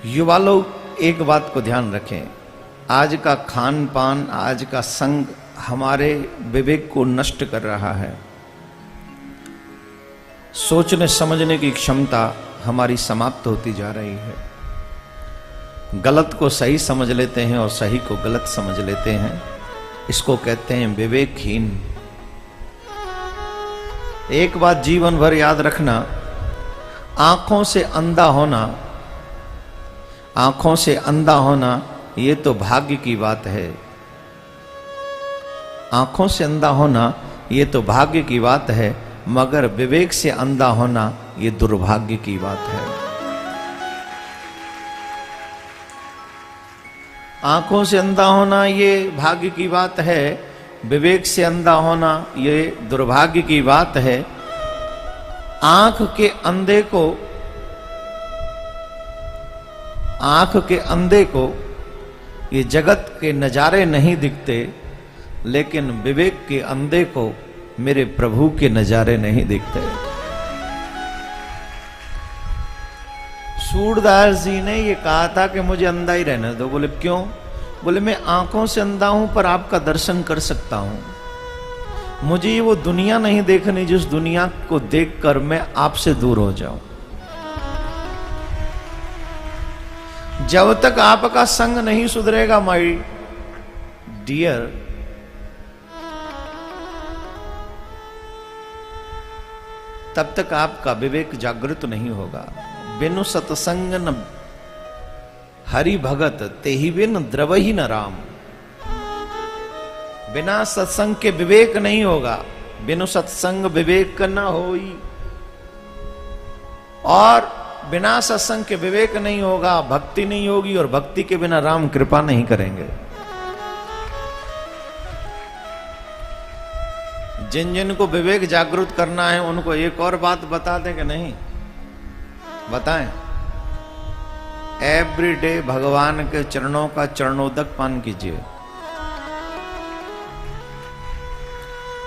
युवा लोग एक बात को ध्यान रखें, आज का खान पान, आज का संग हमारे विवेक को नष्ट कर रहा है। सोचने समझने की क्षमता हमारी समाप्त होती जा रही है। गलत को सही समझ लेते हैं और सही को गलत समझ लेते हैं। इसको कहते हैं विवेकहीन। एक बात जीवन भर याद रखना, आंखों से अंधा होना, आंखों से अंधा होना ये तो भाग्य की बात है। आंखों से अंधा होना ये तो भाग्य की बात है, मगर विवेक से अंधा होना ये दुर्भाग्य की बात है। आंखों से अंधा होना ये भाग्य की बात है, विवेक से अंधा होना ये दुर्भाग्य की बात है। आंख के अंधे को ये जगत के नजारे नहीं दिखते, लेकिन विवेक के अंधे को मेरे प्रभु के नजारे नहीं दिखते। सूरदास जी ने ये कहा था कि मुझे अंधा ही रहने दो। बोले क्यों? बोले मैं आंखों से अंधा हूं पर आपका दर्शन कर सकता हूं। मुझे वो दुनिया नहीं देखनी जिस दुनिया को देखकर मैं आपसे दूर हो जाऊं। जब तक आपका संग नहीं सुधरेगा माय डियर, तब तक आपका विवेक जागृत नहीं होगा। बिनु सत्संग न हरि भगत, तेहि बिन द्रवहि न राम। बिना सत्संग के विवेक नहीं होगा। बिनु सत्संग विवेक न होई, और बिना सत्संग के विवेक नहीं होगा, भक्ति नहीं होगी, और भक्ति के बिना राम कृपा नहीं करेंगे। जिन जिन को विवेक जागृत करना है उनको एक और बात बता दें कि नहीं? बताएं। एवरी डे भगवान के चरणों का चरणोदक पान कीजिए।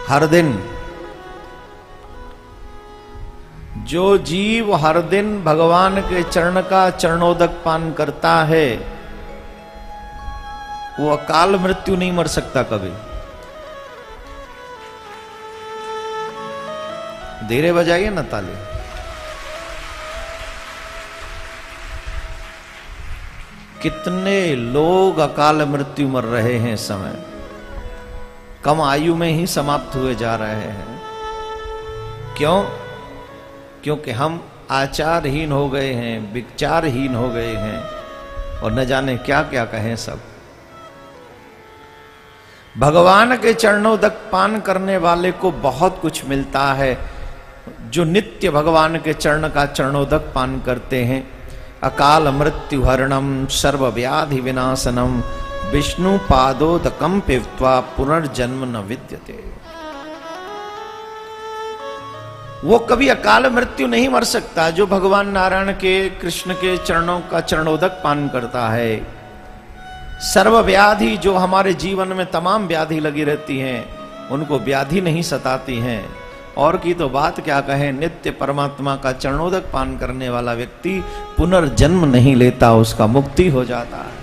हर दिन जो जीव हर दिन भगवान के चरण का चरणोदक पान करता है, वो अकाल मृत्यु नहीं मर सकता कभी। धीरे बजाइए ना ताली। कितने लोग अकाल मृत्यु मर रहे हैं इस समय, कम आयु में ही समाप्त हुए जा रहे हैं। क्यों? क्योंकि हम आचारहीन हो गए हैं, विचारहीन हो गए हैं, और न जाने क्या क्या कहें सब। भगवान के चरणोदक पान करने वाले को बहुत कुछ मिलता है। जो नित्य भगवान के चरण का चरणोदक पान करते हैं, अकाल मृत्यु हरणम सर्व व्याधि विनाशनम विष्णु पादोदकम पीत्वा पुनर्जन्म न विद्यते। वो कभी अकाल मृत्यु नहीं मर सकता जो भगवान नारायण के, कृष्ण के चरणों का चरणोदक पान करता है। सर्व व्याधि, जो हमारे जीवन में तमाम व्याधि लगी रहती हैं, उनको व्याधि नहीं सताती हैं। और की तो बात क्या कहें, नित्य परमात्मा का चरणोदक पान करने वाला व्यक्ति पुनर्जन्म नहीं लेता, उसका मुक्ति हो जाता है।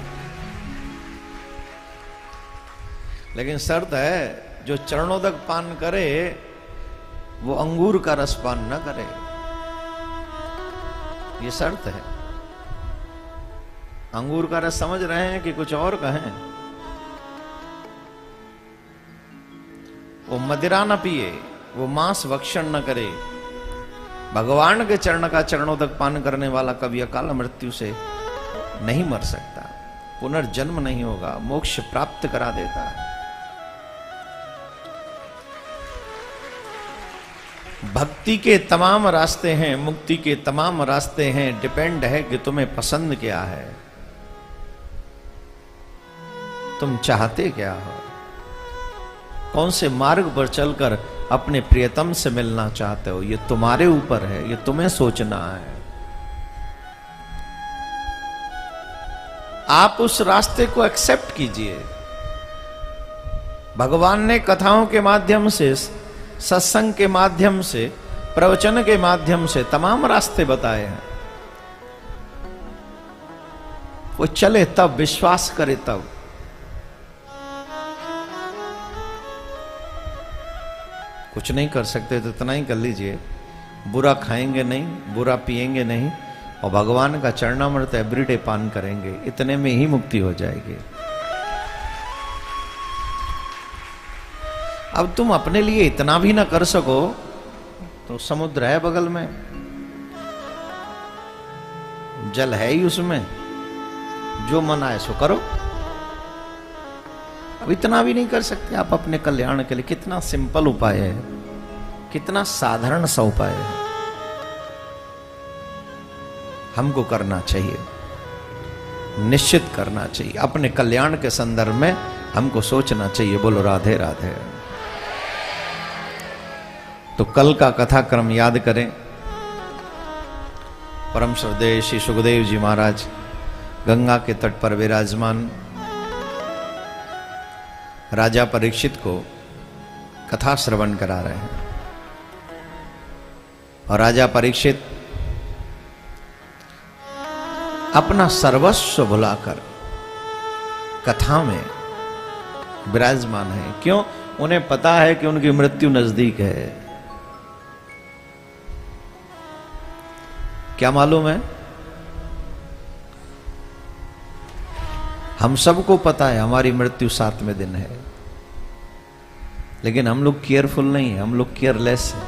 लेकिन शर्त है, जो चरणोदक पान करे वो अंगूर का रस पान न करे। ये शर्त है। अंगूर का रस समझ रहे हैं कि कुछ और कहें? वो मदिरा न पिए, वो मांस भक्षण न करे। भगवान के चरण का चरणोदक पान करने वाला कभी अकाल मृत्यु से नहीं मर सकता, पुनर्जन्म नहीं होगा, मोक्ष प्राप्त करा देता है। भक्ति के तमाम रास्ते हैं, मुक्ति के तमाम रास्ते हैं। डिपेंड है कि तुम्हें पसंद क्या है, तुम चाहते क्या हो, कौन से मार्ग पर चलकर अपने प्रियतम से मिलना चाहते हो। ये तुम्हारे ऊपर है, ये तुम्हें सोचना है। आप उस रास्ते को एक्सेप्ट कीजिए। भगवान ने कथाओं के माध्यम से, सत्संग के माध्यम से, प्रवचन के माध्यम से तमाम रास्ते बताए हैं। वो चले तब, विश्वास करे तब। कुछ नहीं कर सकते तो इतना ही कर लीजिए, बुरा खाएंगे नहीं, बुरा पिएंगे नहीं, और भगवान का चरणामृत एवरीडे पान करेंगे, इतने में ही मुक्ति हो जाएगी। अब तुम अपने लिए इतना भी ना कर सको तो समुद्र है बगल में, जल है ही उसमें, जो मन आए सो करो। अब इतना भी नहीं कर सकते आप अपने कल्याण के लिए। कितना सिंपल उपाय है, कितना साधारण सा उपाय है, हमको करना चाहिए, निश्चित करना चाहिए। अपने कल्याण के संदर्भ में हमको सोचना चाहिए। बोलो राधे राधे। तो कल का कथाक्रम याद करें। परम श्रद्धेय श्री सुखदेव जी महाराज गंगा के तट पर विराजमान राजा परीक्षित को कथा श्रवण करा रहे हैं, और राजा परीक्षित अपना सर्वस्व भुलाकर कथा में विराजमान है। क्यों? उन्हें पता है कि उनकी मृत्यु नजदीक है। क्या मालूम है? हम सबको पता है हमारी मृत्यु 7वें दिन है, लेकिन हम लोग केयरफुल नहीं है, हम लोग केयरलेस है।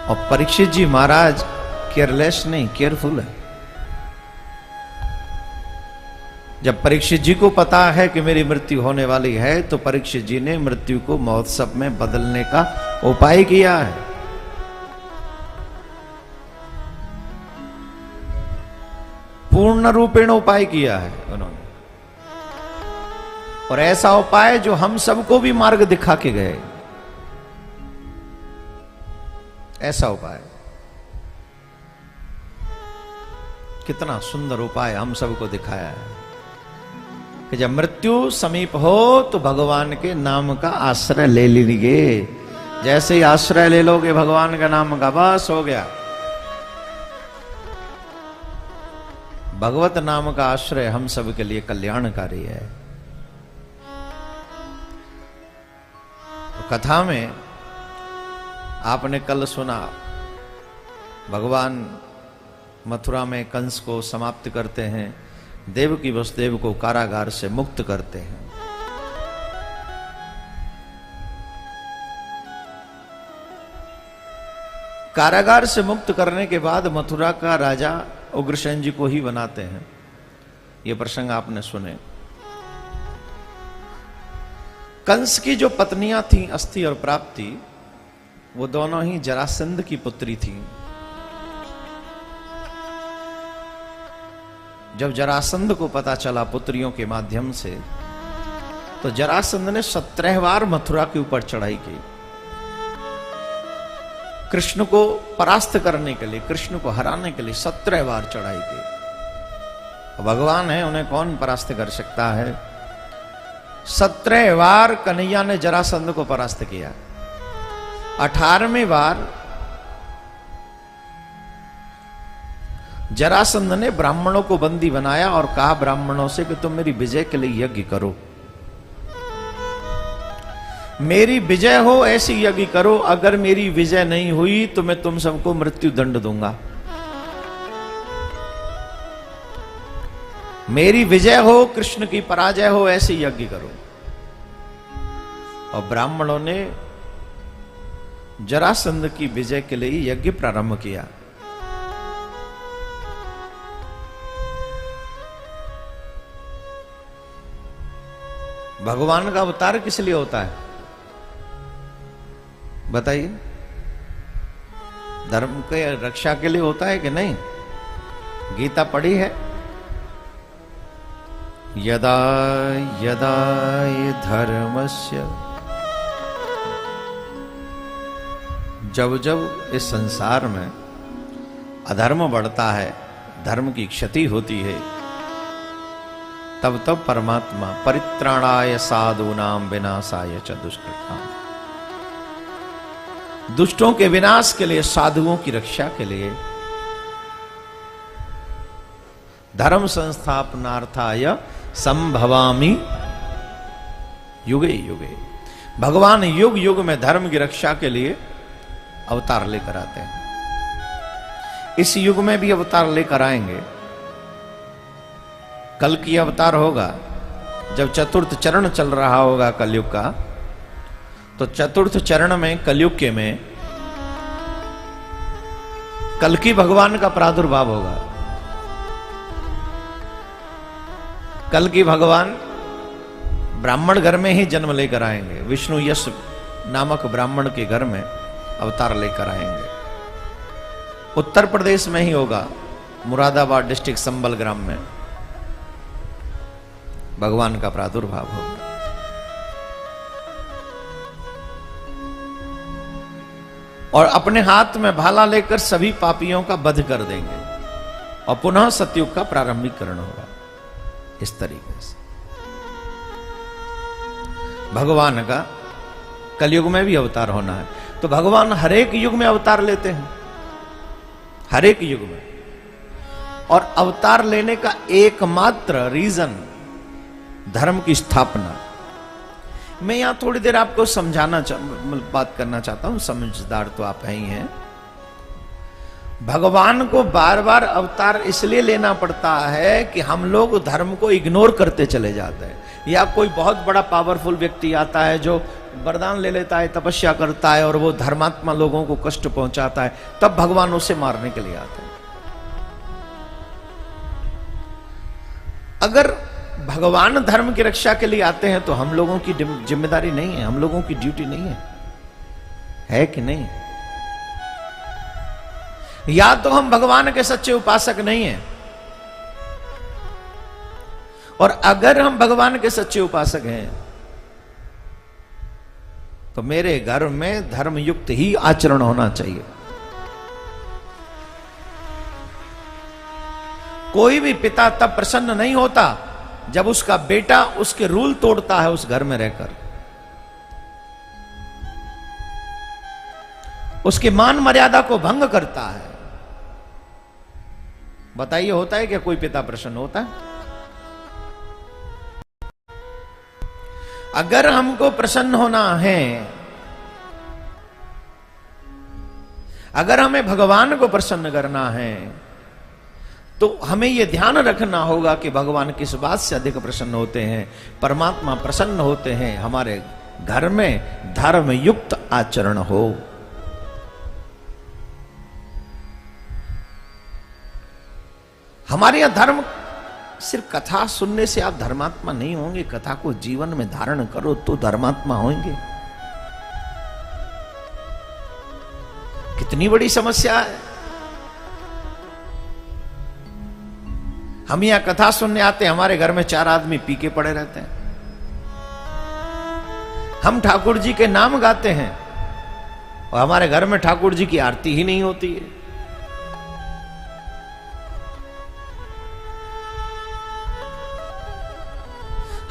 और परीक्षित जी महाराज केयरलेस नहीं, केयरफुल है। जब परीक्षित जी को पता है कि मेरी मृत्यु होने वाली है, तो परीक्षित जी ने मृत्यु को महोत्सव में बदलने का उपाय किया है। पूर्ण रूपेण उपाय किया है उन्होंने, और ऐसा उपाय जो हम सबको भी मार्ग दिखा के गए। ऐसा उपाय, कितना सुंदर उपाय हम सबको दिखाया है कि जब मृत्यु समीप हो तो भगवान के नाम का आश्रय ले लीजिए। जैसे ही आश्रय ले लोगे भगवान का नाम का, बस हो गया। भगवत नाम का आश्रय हम सब के लिए कल्याणकारी है। तो कथा में आपने कल सुना, भगवान मथुरा में कंस को समाप्त करते हैं, देवकी वसुदेव को कारागार से मुक्त करते हैं। कारागार से मुक्त करने के बाद मथुरा का राजा उग्रसेन जी को ही बनाते हैं। यह प्रसंग आपने सुने। कंस की जो पत्नियां थीं अस्थि और प्राप्ति, वो दोनों ही जरासंध की पुत्री थीं। जब जरासंध को पता चला पुत्रियों के माध्यम से, तो जरासंध ने 17 बार मथुरा के ऊपर चढ़ाई की, कृष्ण को परास्त करने के लिए, कृष्ण को हराने के लिए 17 बार चढ़ाई की। भगवान है, उन्हें कौन परास्त कर सकता है? 17 बार कन्हैया ने जरासंध को परास्त किया। 18वें बार जरासंध ने ब्राह्मणों को बंदी बनाया और कहा ब्राह्मणों से कि तुम मेरी विजय के लिए यज्ञ करो, मेरी विजय हो ऐसी यज्ञ करो, अगर मेरी विजय नहीं हुई तो मैं तुम सबको मृत्यु दंड दूंगा। मेरी विजय हो, कृष्ण की पराजय हो, ऐसी यज्ञ करो। और ब्राह्मणों ने जरासंध की विजय के लिए यज्ञ प्रारंभ किया। भगवान का अवतार किस लिए होता है बताइए? धर्म के रक्षा के लिए होता है कि नहीं? गीता पढ़ी है? यदा यदा धर्मस्य, जब जब इस संसार में अधर्म बढ़ता है, धर्म की क्षति होती है, तब तब परमात्मा परित्राणाय साधूनां विनाशाय च दुष्कृताम्, दुष्टों के विनाश के लिए, साधुओं की रक्षा के लिए धर्म संस्थापनार्थाय संभवामि युगे युगे। भगवान युग युग में धर्म की रक्षा के लिए अवतार लेकर आते हैं। इस युग में भी अवतार लेकर आएंगे। कल की अवतार होगा जब चतुर्थ चरण चल रहा होगा कलयुग का, तो चतुर्थ चरण में कलयुग के में कल्कि भगवान का प्रादुर्भाव होगा। कल्कि भगवान ब्राह्मण घर में ही जन्म लेकर आएंगे। विष्णु यश नामक ब्राह्मण के घर में अवतार लेकर आएंगे। उत्तर प्रदेश में ही होगा, मुरादाबाद डिस्ट्रिक्ट संबल ग्राम में भगवान का प्रादुर्भाव होगा। और अपने हाथ में भाला लेकर सभी पापियों का वध कर देंगे और पुनः सतयुग का प्रारंभिकरण होगा। इस तरीके से भगवान का कलयुग में भी अवतार होना है। तो भगवान हर एक युग में अवतार लेते हैं, हर एक युग में। और अवतार लेने का एकमात्र रीजन धर्म की स्थापना। मैं यहां थोड़ी देर आपको समझाना बात करना चाहता हूं, समझदार तो आप ही हैं। भगवान को बार बार अवतार इसलिए लेना पड़ता है कि हम लोग धर्म को इग्नोर करते चले जाते हैं। या कोई बहुत बड़ा पावरफुल व्यक्ति आता है जो वरदान ले लेता है, तपस्या करता है और वो धर्मात्मा लोगों को कष्ट पहुंचाता है, तब भगवान उसे मारने के लिए आते हैं। अगर भगवान धर्म की रक्षा के लिए आते हैं तो हम लोगों की जिम्मेदारी नहीं है, हम लोगों की ड्यूटी नहीं है कि नहीं? या तो हम भगवान के सच्चे उपासक नहीं हैं, और अगर हम भगवान के सच्चे उपासक हैं तो मेरे घर में धर्मयुक्त ही आचरण होना चाहिए। कोई भी पिता तब प्रसन्न नहीं होता जब उसका बेटा उसके रूल तोड़ता है उस घर में रहकर, उसके मान मर्यादा को भंग करता है। बताइए, होता है क्या कोई पिता प्रसन्न होता है? अगर हमको प्रसन्न होना है, अगर हमें भगवान को प्रसन्न करना है, तो हमें यह ध्यान रखना होगा कि भगवान किस बात से अधिक प्रसन्न होते हैं। परमात्मा प्रसन्न होते हैं हमारे घर में धर्मयुक्त आचरण हो। हमारे यहां धर्म सिर्फ कथा सुनने से आप धर्मात्मा नहीं होंगे। कथा को जीवन में धारण करो तो धर्मात्मा होंगे। कितनी बड़ी समस्या है। हम यहां कथा सुनने आते हैं, हमारे घर में 4 आदमी पी के पड़े रहते हैं। हम ठाकुर जी के नाम गाते हैं और हमारे घर में ठाकुर जी की आरती ही नहीं होती है।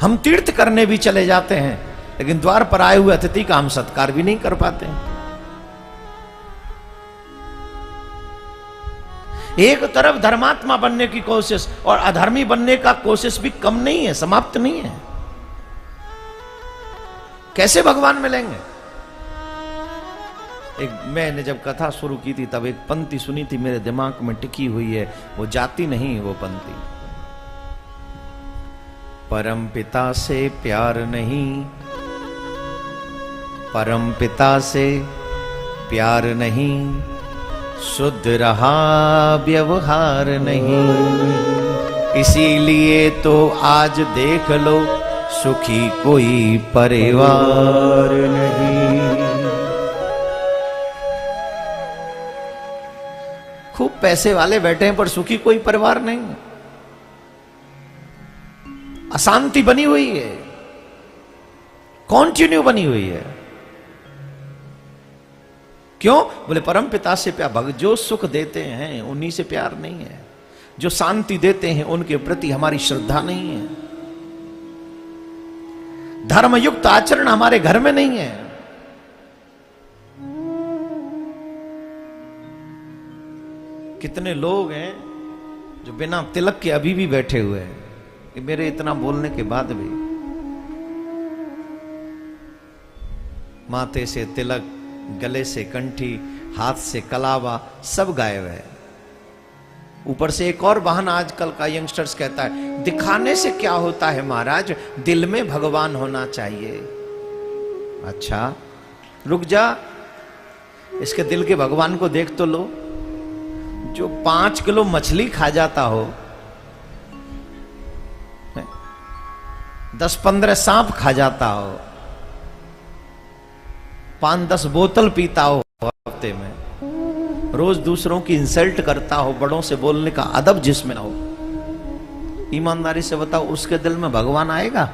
हम तीर्थ करने भी चले जाते हैं, लेकिन द्वार पर आए हुए अतिथि का हम सत्कार भी नहीं कर पाते हैं। एक तरफ धर्मात्मा बनने की कोशिश और अधर्मी बनने का कोशिश भी कम नहीं है, समाप्त नहीं है। कैसे भगवान मिलेंगे? मैंने जब कथा शुरू की थी तब एक पंक्ति सुनी थी, मेरे दिमाग में टिकी हुई है। वो जाति नहीं, वो पंक्ति, परम पिता से प्यार नहीं, परम पिता से प्यार नहीं, शुद्ध रहा व्यवहार नहीं। इसीलिए तो आज देख लो सुखी कोई परिवार नहीं। खूब पैसे वाले बैठे हैं पर सुखी कोई परिवार नहीं। अशांति बनी हुई है, कॉन्टिन्यू बनी हुई है। क्यों? बोले परम पिता से प्यार। जो सुख देते हैं उन्हीं से प्यार नहीं है, जो शांति देते हैं उनके प्रति हमारी श्रद्धा नहीं है, धर्मयुक्त आचरण हमारे घर में नहीं है। कितने लोग हैं जो बिना तिलक के अभी भी बैठे हुए हैं, कि मेरे इतना बोलने के बाद भी माथे से तिलक, गले से कंठी, हाथ से कलावा, सब गायब है। ऊपर से एक और बहाना आजकल का यंगस्टर्स कहता है, दिखाने से क्या होता है महाराज, दिल में भगवान होना चाहिए। अच्छा रुक जा, इसके दिल के भगवान को देख तो लो। जो 5 किलो मछली खा जाता हो, 10-15 सांप खा जाता हो, 5-10 बोतल पीता हो हफ्ते में, रोज दूसरों की इंसल्ट करता हो, बड़ों से बोलने का अदब जिसमें ना हो, ईमानदारी से बताओ उसके दिल में भगवान आएगा?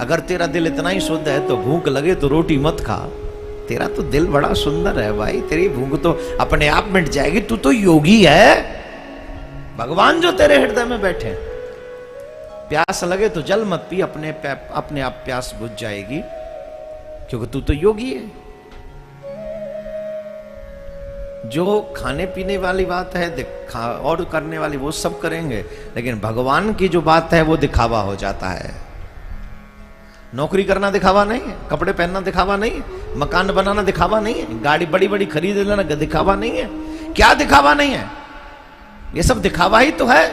अगर तेरा दिल इतना ही शुद्ध है तो भूख लगे तो रोटी मत खा। तेरा तो दिल बड़ा सुंदर है भाई, तेरी भूख तो अपने आप मिट जाएगी। तू तो योगी है, भगवान जो तेरे हृदय में बैठे। प्यास लगे तो जल मत पी, अपने आप प्यास बुझ जाएगी, क्योंकि तू तो योगी है। जो खाने पीने वाली बात है और करने वाली वो सब करेंगे, लेकिन भगवान की जो बात है वो दिखावा हो जाता है। नौकरी करना दिखावा नहीं है, कपड़े पहनना दिखावा नहीं है, मकान बनाना दिखावा नहीं है, गाड़ी बड़ी बड़ी खरीद लेना दिखावा नहीं है। क्या दिखावा नहीं है? ये सब दिखावा ही तो है।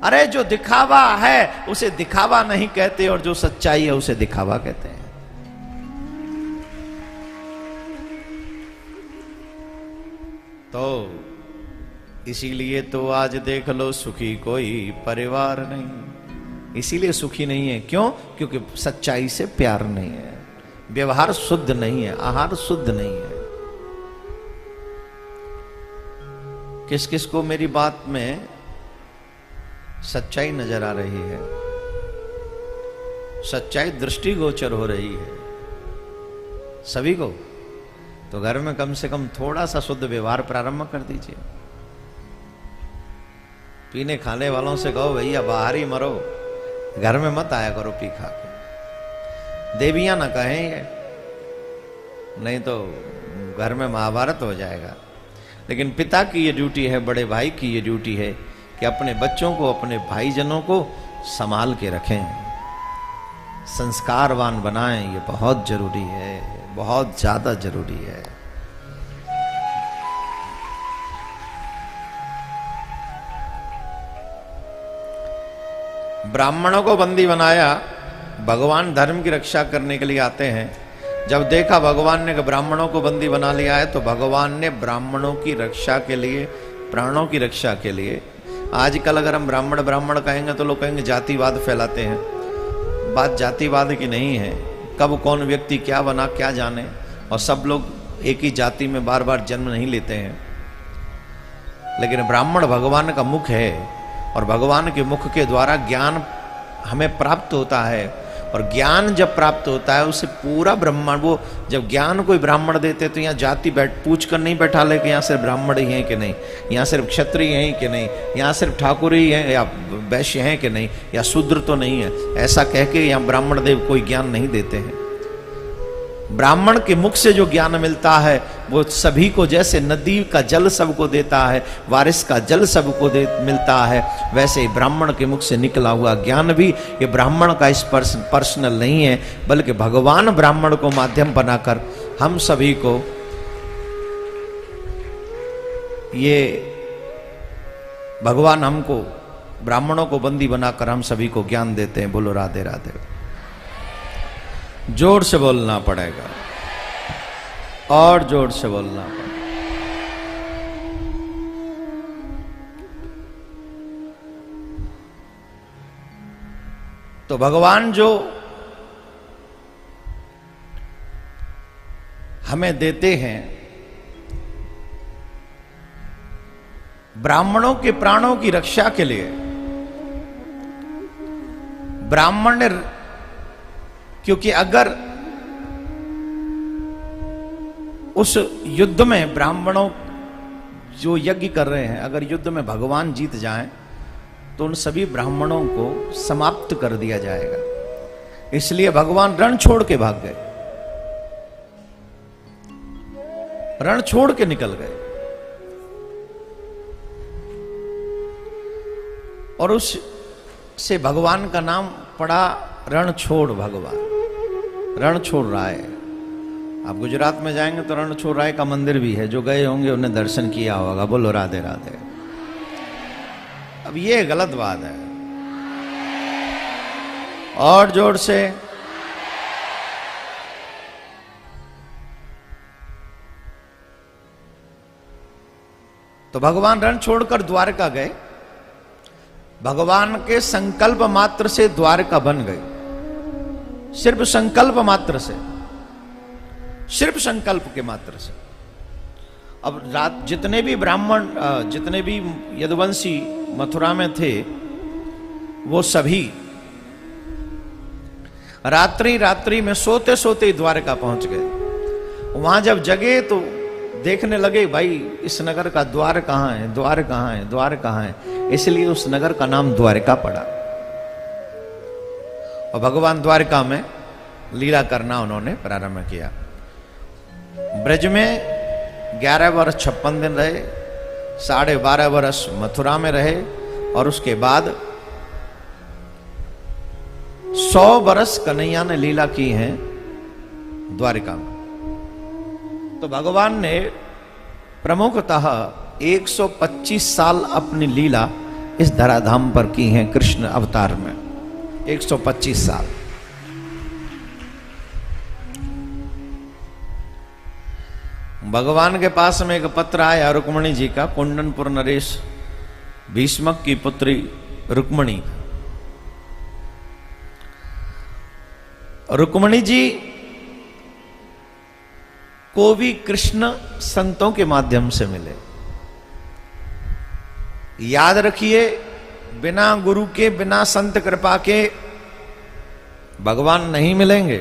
अरे जो दिखावा है उसे दिखावा नहीं कहते, और जो सच्चाई है उसे दिखावा कहते हैं। तो इसीलिए तो आज देख लो सुखी कोई परिवार नहीं, इसीलिए सुखी नहीं है। क्यों? क्योंकि सच्चाई से प्यार नहीं है, व्यवहार शुद्ध नहीं है, आहार शुद्ध नहीं है। किस किस को मेरी बात में सच्चाई नजर आ रही है, सच्चाई दृष्टिगोचर हो रही है सभी को? तो घर में कम से कम थोड़ा सा शुद्ध व्यवहार प्रारंभ कर दीजिए। पीने खाने वालों से कहो भैया बाहर ही मरो, घर में मत आया करो पी खा के। देवियां ना कहें ये, नहीं तो घर में महाभारत हो जाएगा। लेकिन पिता की ये ड्यूटी है, बड़े भाई की ये ड्यूटी है कि अपने बच्चों को, अपने भाईजनों को संभाल के रखें, संस्कारवान बनाएं। ये बहुत जरूरी है, बहुत ज्यादा जरूरी है। ब्राह्मणों को बंदी बनाया, भगवान धर्म की रक्षा करने के लिए आते हैं। जब देखा भगवान ने कि ब्राह्मणों को बंदी बना लिया है, तो भगवान ने ब्राह्मणों की रक्षा के लिए, प्राणों की रक्षा के लिए, आजकल अगर हम ब्राह्मण ब्राह्मण कहेंगे तो लोग कहेंगे जातिवाद फैलाते हैं। बात जातिवाद की नहीं है, कब कौन व्यक्ति क्या बना क्या जाने, और सब लोग एक ही जाति में बार बार जन्म नहीं लेते हैं। लेकिन ब्राह्मण भगवान का मुख है, और भगवान के मुख के द्वारा ज्ञान हमें प्राप्त होता है। और ज्ञान जब प्राप्त होता है उससे पूरा ब्रह्मांड, वो जब ज्ञान कोई ब्राह्मण देते तो यहाँ जाति पूछ कर नहीं बैठा ले कि यहाँ सिर्फ ब्राह्मण ही हैं कि नहीं, यहाँ सिर्फ क्षत्रिय हैं कि नहीं, यहाँ सिर्फ ठाकुर ही हैं या वैश्य हैं कि नहीं, या शूद्र तो नहीं है, ऐसा कह के यहाँ ब्राह्मण देव कोई ज्ञान नहीं देते हैं। ब्राह्मण के मुख से जो ज्ञान मिलता है वो सभी को, जैसे नदी का जल सबको देता है, बारिश का जल सबको मिलता है, वैसे ही ब्राह्मण के मुख से निकला हुआ ज्ञान भी, ये ब्राह्मण का पर्सनल नहीं है, बल्कि भगवान ब्राह्मण को माध्यम बनाकर हम सभी को ये भगवान हमको ब्राह्मणों को बंदी बनाकर हम सभी को ज्ञान देते हैं। बोलो राधे राधे। जोर से बोलना पड़ेगा, और जोर से बोलना पड़ेगा। तो भगवान जो हमें देते हैं, ब्राह्मणों के प्राणों की रक्षा के लिए, ब्राह्मण ने, क्योंकि अगर उस युद्ध में ब्राह्मणों जो यज्ञ कर रहे हैं, अगर युद्ध में भगवान जीत जाएं तो उन सभी ब्राह्मणों को समाप्त कर दिया जाएगा। इसलिए भगवान रण छोड़ के भाग गए, रण छोड़ के निकल गए। और उस से भगवान का नाम पड़ा रणछोड़ भगवान, रणछोड़ राय। आप गुजरात में जाएंगे तो रणछोड़ राय का मंदिर भी है, जो गए होंगे उन्हें दर्शन किया होगा। बोलो राधे राधे। अब ये गलत बात है। और जोर से तो भगवान रण छोड़कर द्वारका गए। भगवान के संकल्प मात्र से द्वारका बन गई, सिर्फ संकल्प मात्र से, सिर्फ संकल्प के मात्र से। अब रात जितने भी ब्राह्मण, जितने भी यदुवंशी मथुरा में थे, वो सभी रात्रि रात्रि में सोते सोते द्वारका पहुंच गए। वहां जब जगे तो देखने लगे, भाई इस नगर का द्वार कहां है, द्वार कहां है, द्वार कहां है। इसलिए उस नगर का नाम द्वारका पड़ा। और भगवान द्वारका में लीला करना उन्होंने प्रारंभ किया। ब्रज में 11 वर्ष 56 दिन रहे, 12.5 वर्ष मथुरा में रहे, और उसके बाद 100 वर्ष कन्हैया ने लीला की है द्वारका में। तो भगवान ने प्रमुखतः 125 साल अपनी लीला इस धराधाम पर की है, कृष्ण अवतार में 125 साल। भगवान के पास में एक पत्र आया रुक्मणी जी का, कुंडनपुर नरेश भीष्मक की पुत्री रुक्मणी। रुक्मणी जी को भी कृष्ण संतों के माध्यम से मिले। याद रखिए, बिना गुरु के, बिना संत कृपा के भगवान नहीं मिलेंगे।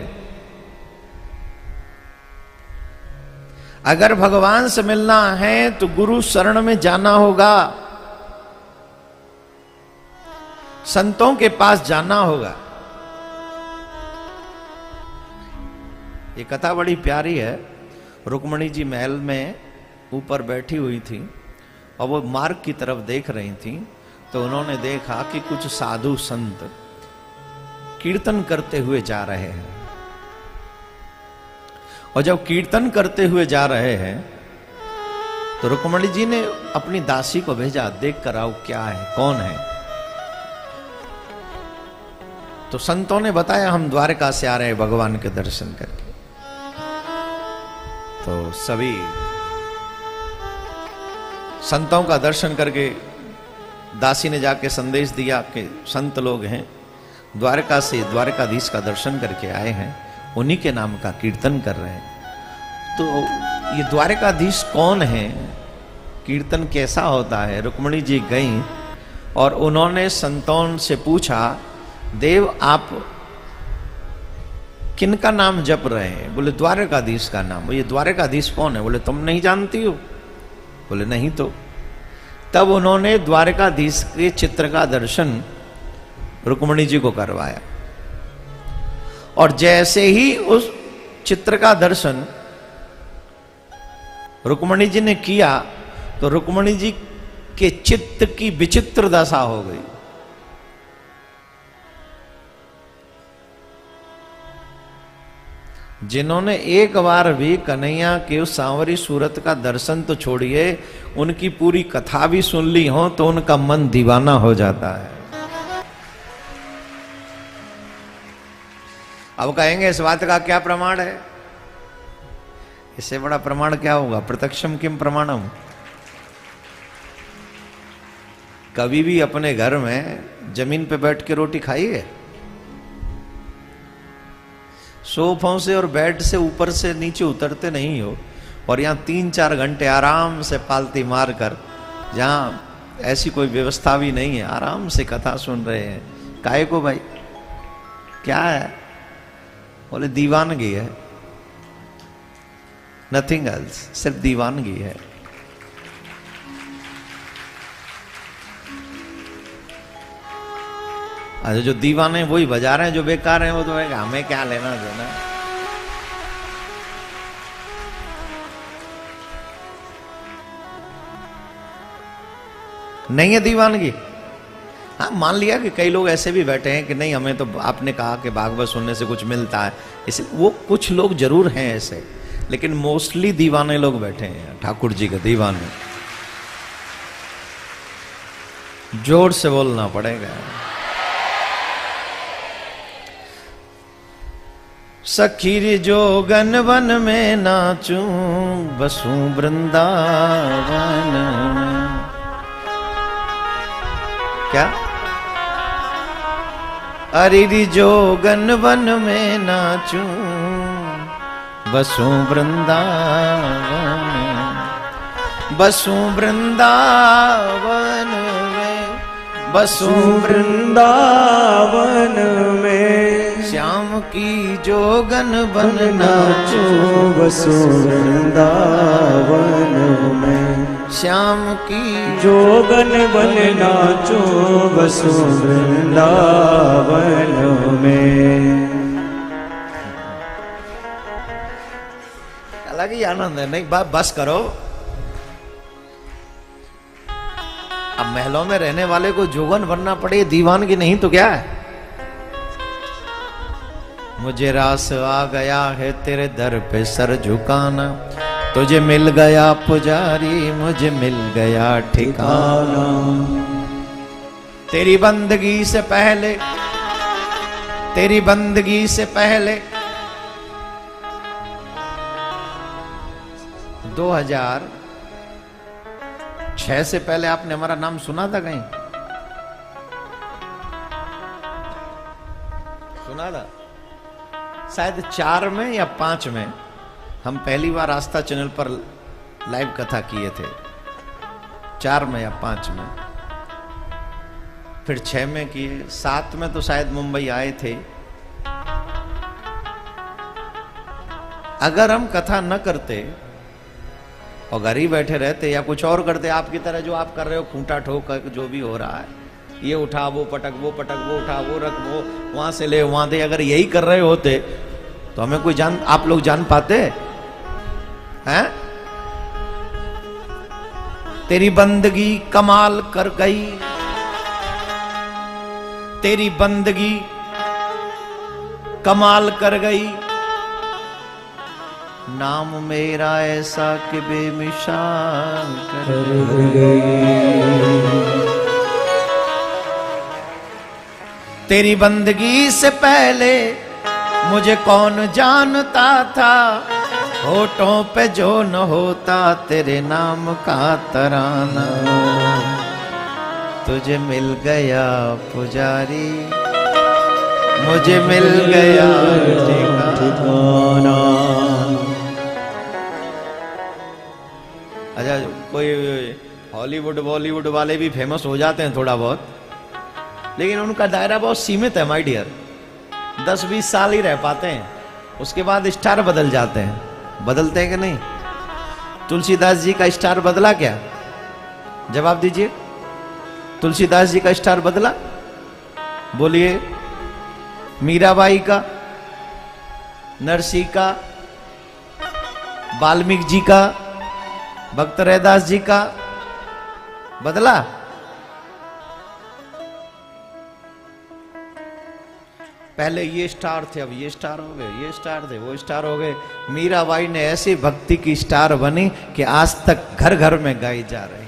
अगर भगवान से मिलना है तो गुरु शरण में जाना होगा, संतों के पास जाना होगा। ये कथा बड़ी प्यारी है। रुक्मणी जी महल में ऊपर बैठी हुई थी और वो मार्ग की तरफ देख रही थी, तो उन्होंने देखा कि कुछ साधु संत कीर्तन करते हुए जा रहे हैं। और जब कीर्तन करते हुए जा रहे हैं तो रुक्मणी जी ने अपनी दासी को भेजा, देख कर आओ क्या है, कौन है। तो संतों ने बताया, हम द्वारका से आ रहे हैं भगवान के दर्शन करके। तो सभी संतों का दर्शन करके दासी ने जाके संदेश दिया कि संत लोग हैं, द्वारका से द्वारकाधीश का दर्शन करके आए हैं, उन्हीं के नाम का कीर्तन कर रहे हैं। तो ये द्वारकाधीश कौन है, कीर्तन कैसा होता है। रुक्मणी जी गई और उन्होंने संतों से पूछा, देव आप किनका नाम जप रहे हैं। बोले द्वारकाधीश का नाम। ये द्वारकाधीश कौन है। बोले तुम नहीं जानती हो। बोले नहीं। तो तब उन्होंने द्वारकाधीश के चित्र का दर्शन रुक्मणी जी को करवाया। और जैसे ही उस चित्र का दर्शन रुक्मणी जी ने किया तो रुक्मणी जी के चित्त की विचित्र दशा हो गई। जिन्होंने एक बार भी कन्हैया के उस सांवरी सूरत का दर्शन तो छोड़िए, उनकी पूरी कथा भी सुन ली हो तो उनका मन दीवाना हो जाता है। अब कहेंगे इस बात का क्या प्रमाण है। इससे बड़ा प्रमाण क्या होगा। प्रत्यक्षम किम प्रमाणम। कभी भी अपने घर में जमीन पे बैठ के रोटी खाई है। सोफों से और बेड से ऊपर से नीचे उतरते नहीं हो, और यहाँ 3-4 घंटे आराम से पालती मार कर, जहाँ ऐसी कोई व्यवस्था भी नहीं है, आराम से कथा सुन रहे हैं। काहे को भाई, क्या है। बोले दीवानगी है, नथिंग एल्स, सिर्फ दीवानगी है। अरे जो दीवाने वही बजा रहे हैं, जो बेकार हैं वो तो है, हमें क्या लेना देना। नहीं है दीवानगी। हाँ, मान लिया कि कई लोग ऐसे भी बैठे हैं कि नहीं, हमें तो आपने कहा कि भागवत सुनने से कुछ मिलता है, इसे वो कुछ लोग जरूर हैं ऐसे, लेकिन मोस्टली दीवाने लोग बैठे हैं, ठाकुर जी के दीवाने। जोर से बोलना पड़ेगा। सखीर जोगन वन में नाचूं, बसूं वृंदावन में। क्या? अरिरी जोगन वन में नाचूं, बसूं वृंदावन में, बसूं वृंदावन में, बसूं वृंदावन में। श्याम की जोगन बन नाचूं, बसूं वृंदावन में। श्याम की जोगन बन नाचूं, बसूं वृंदावन में। अलग ही आनंद है। नहीं बस करो। अब महलों में रहने वाले को जोगन बनना पड़े, दीवान की नहीं तो क्या है। मुझे रास आ गया है तेरे दर पे सर झुकाना, तुझे मिल गया पुजारी, मुझे मिल गया ठिकाना। तेरी बंदगी से पहले, तेरी बंदगी से पहले 2006 से पहले आपने हमारा नाम सुना था कहीं? सुना था शायद 4 में या 5 में हम पहली बार आस्था चैनल पर लाइव कथा किए थे। 4 में या 5 में, फिर 6 में किए, 7 में तो शायद मुंबई आए थे। अगर हम कथा न करते और घर ही बैठे रहते या कुछ और करते, आपकी तरह जो आप कर रहे हो, खूंटा ठोक जो भी हो रहा है, ये उठा वो पटक, वो पटक, वो उठा वो रख, वो वहां से ले वहां दे, अगर यही कर रहे होते तो हमें कोई आप लोग जान पाते हैं? तेरी बंदगी कमाल कर गई, तेरी बंदगी कमाल कर गई, नाम मेरा ऐसा कि बेमिसाल कर गई। तेरी बंदगी से पहले मुझे कौन जानता था, होठों पे जो न होता तेरे नाम का तराना। तुझे मिल गया पुजारी, मुझे मिल गया ठिकाना। अच्छा, कोई हॉलीवुड बॉलीवुड वाले भी फेमस हो जाते हैं थोड़ा बहुत, लेकिन उनका दायरा बहुत सीमित है माय डियर। 10-20 साल ही रह पाते हैं, उसके बाद स्टार बदल जाते हैं। बदलते हैं कि नहीं? तुलसीदास जी का स्टार बदला क्या? जवाब दीजिए। तुलसीदास जी का स्टार बदला? बोलिए। मीराबाई का, नरसिंह का, वाल्मीकि जी का, भक्त रैदास जी का बदला? पहले ये स्टार थे, अब ये स्टार हो गए, ये स्टार थे, वो स्टार हो गए। मीराबाई ने ऐसी भक्ति की स्टार बनी कि आज तक घर घर में गाई जा रही।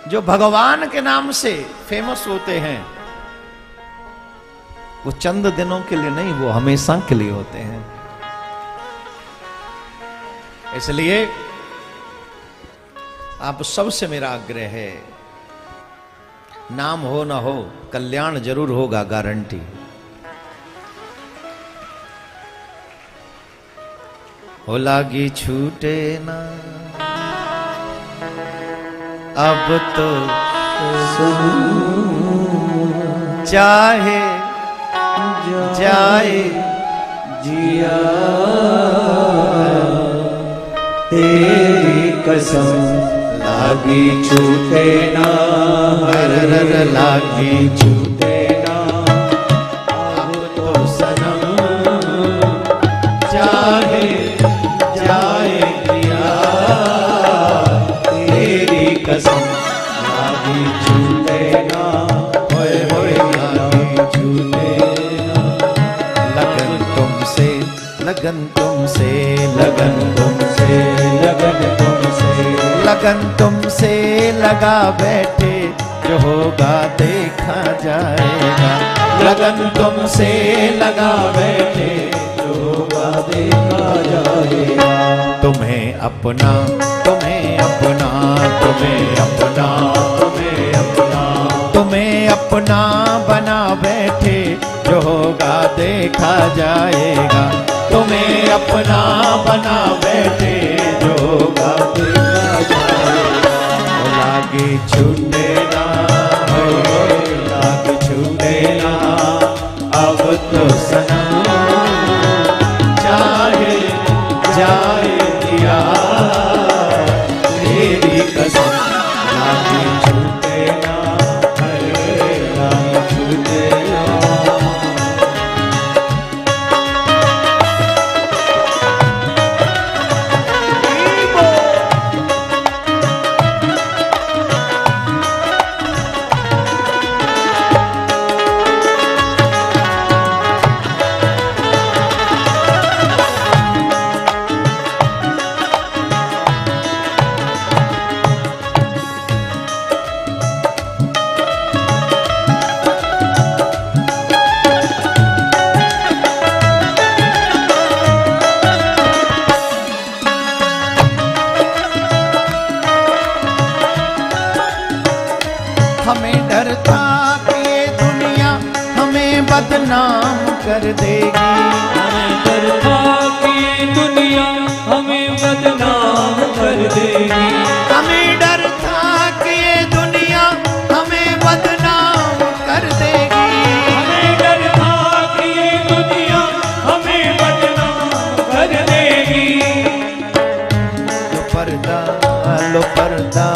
जो भगवान के नाम से फेमस होते हैं वो चंद दिनों के लिए नहीं, वो हमेशा के लिए होते हैं। इसलिए आप सबसे मेरा आग्रह है, नाम हो ना हो कल्याण जरूर होगा, गारंटी। हो लागी छूटे ना अब तो चाहे जाए जिया, तेरी कसम लागी छूटे ना, हर लागी छूटे ना। अब तो सनम चाहे जाए जिया, तेरी कसम लगन तुमसे, लगन तुमसे, लगन तुमसे, लगन तुमसे लगा बैठे, जो होगा देखा जाएगा। लगन तुमसे लगा बैठे, जो होगा देखा जाएगा। तुम्हें अपना, तुम्हें अपना, तुम्हें अपना, तुम्हें अपना, तुम्हें अपना बना बैठे, जो होगा देखा जाएगा। तुम्हें अपना बना बैठे, जो होगा देखा जाएगा। लागे छूटे ना, लागे छूटे ना, अब तो सनम चाहे जाए दिया, तेरी कसम। लागे छूटे ना, लागे छूटे ना। हमें डर था कि ये दुनिया हमें बदनाम कर देगी। हमें डर था कि ये दुनिया हमें बदनाम कर देगी। हमें डर था कि ये दुनिया हमें बदनाम कर देगी। हमें डर था कि ये दुनिया हमें बदनाम कर देगी। लो पर्दा, लो पर्दा,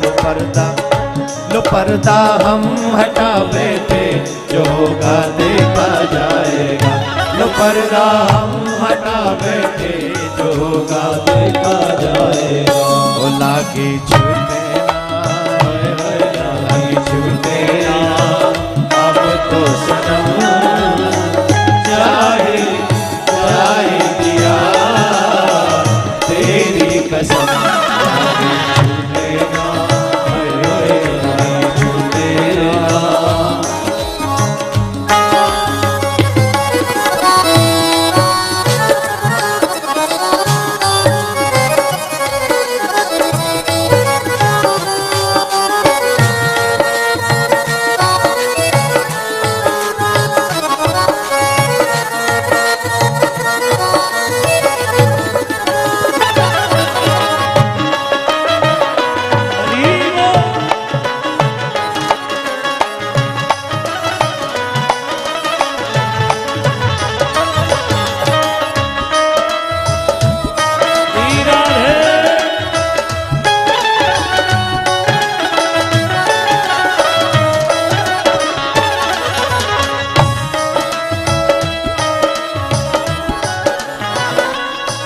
लो पर्दा, लो पर्दा हम हटा बैठे, जो होगा देखा जाएगा। लो पर्दा हम हटा बैठे, जो होगा देखा जाएगा। ओ लागे छूटे ना, लागे छूटे ना, अब तो सनम चाहे जाए दिया, तेरी कसम। लागे छूटे ना, लागे छूटे ना।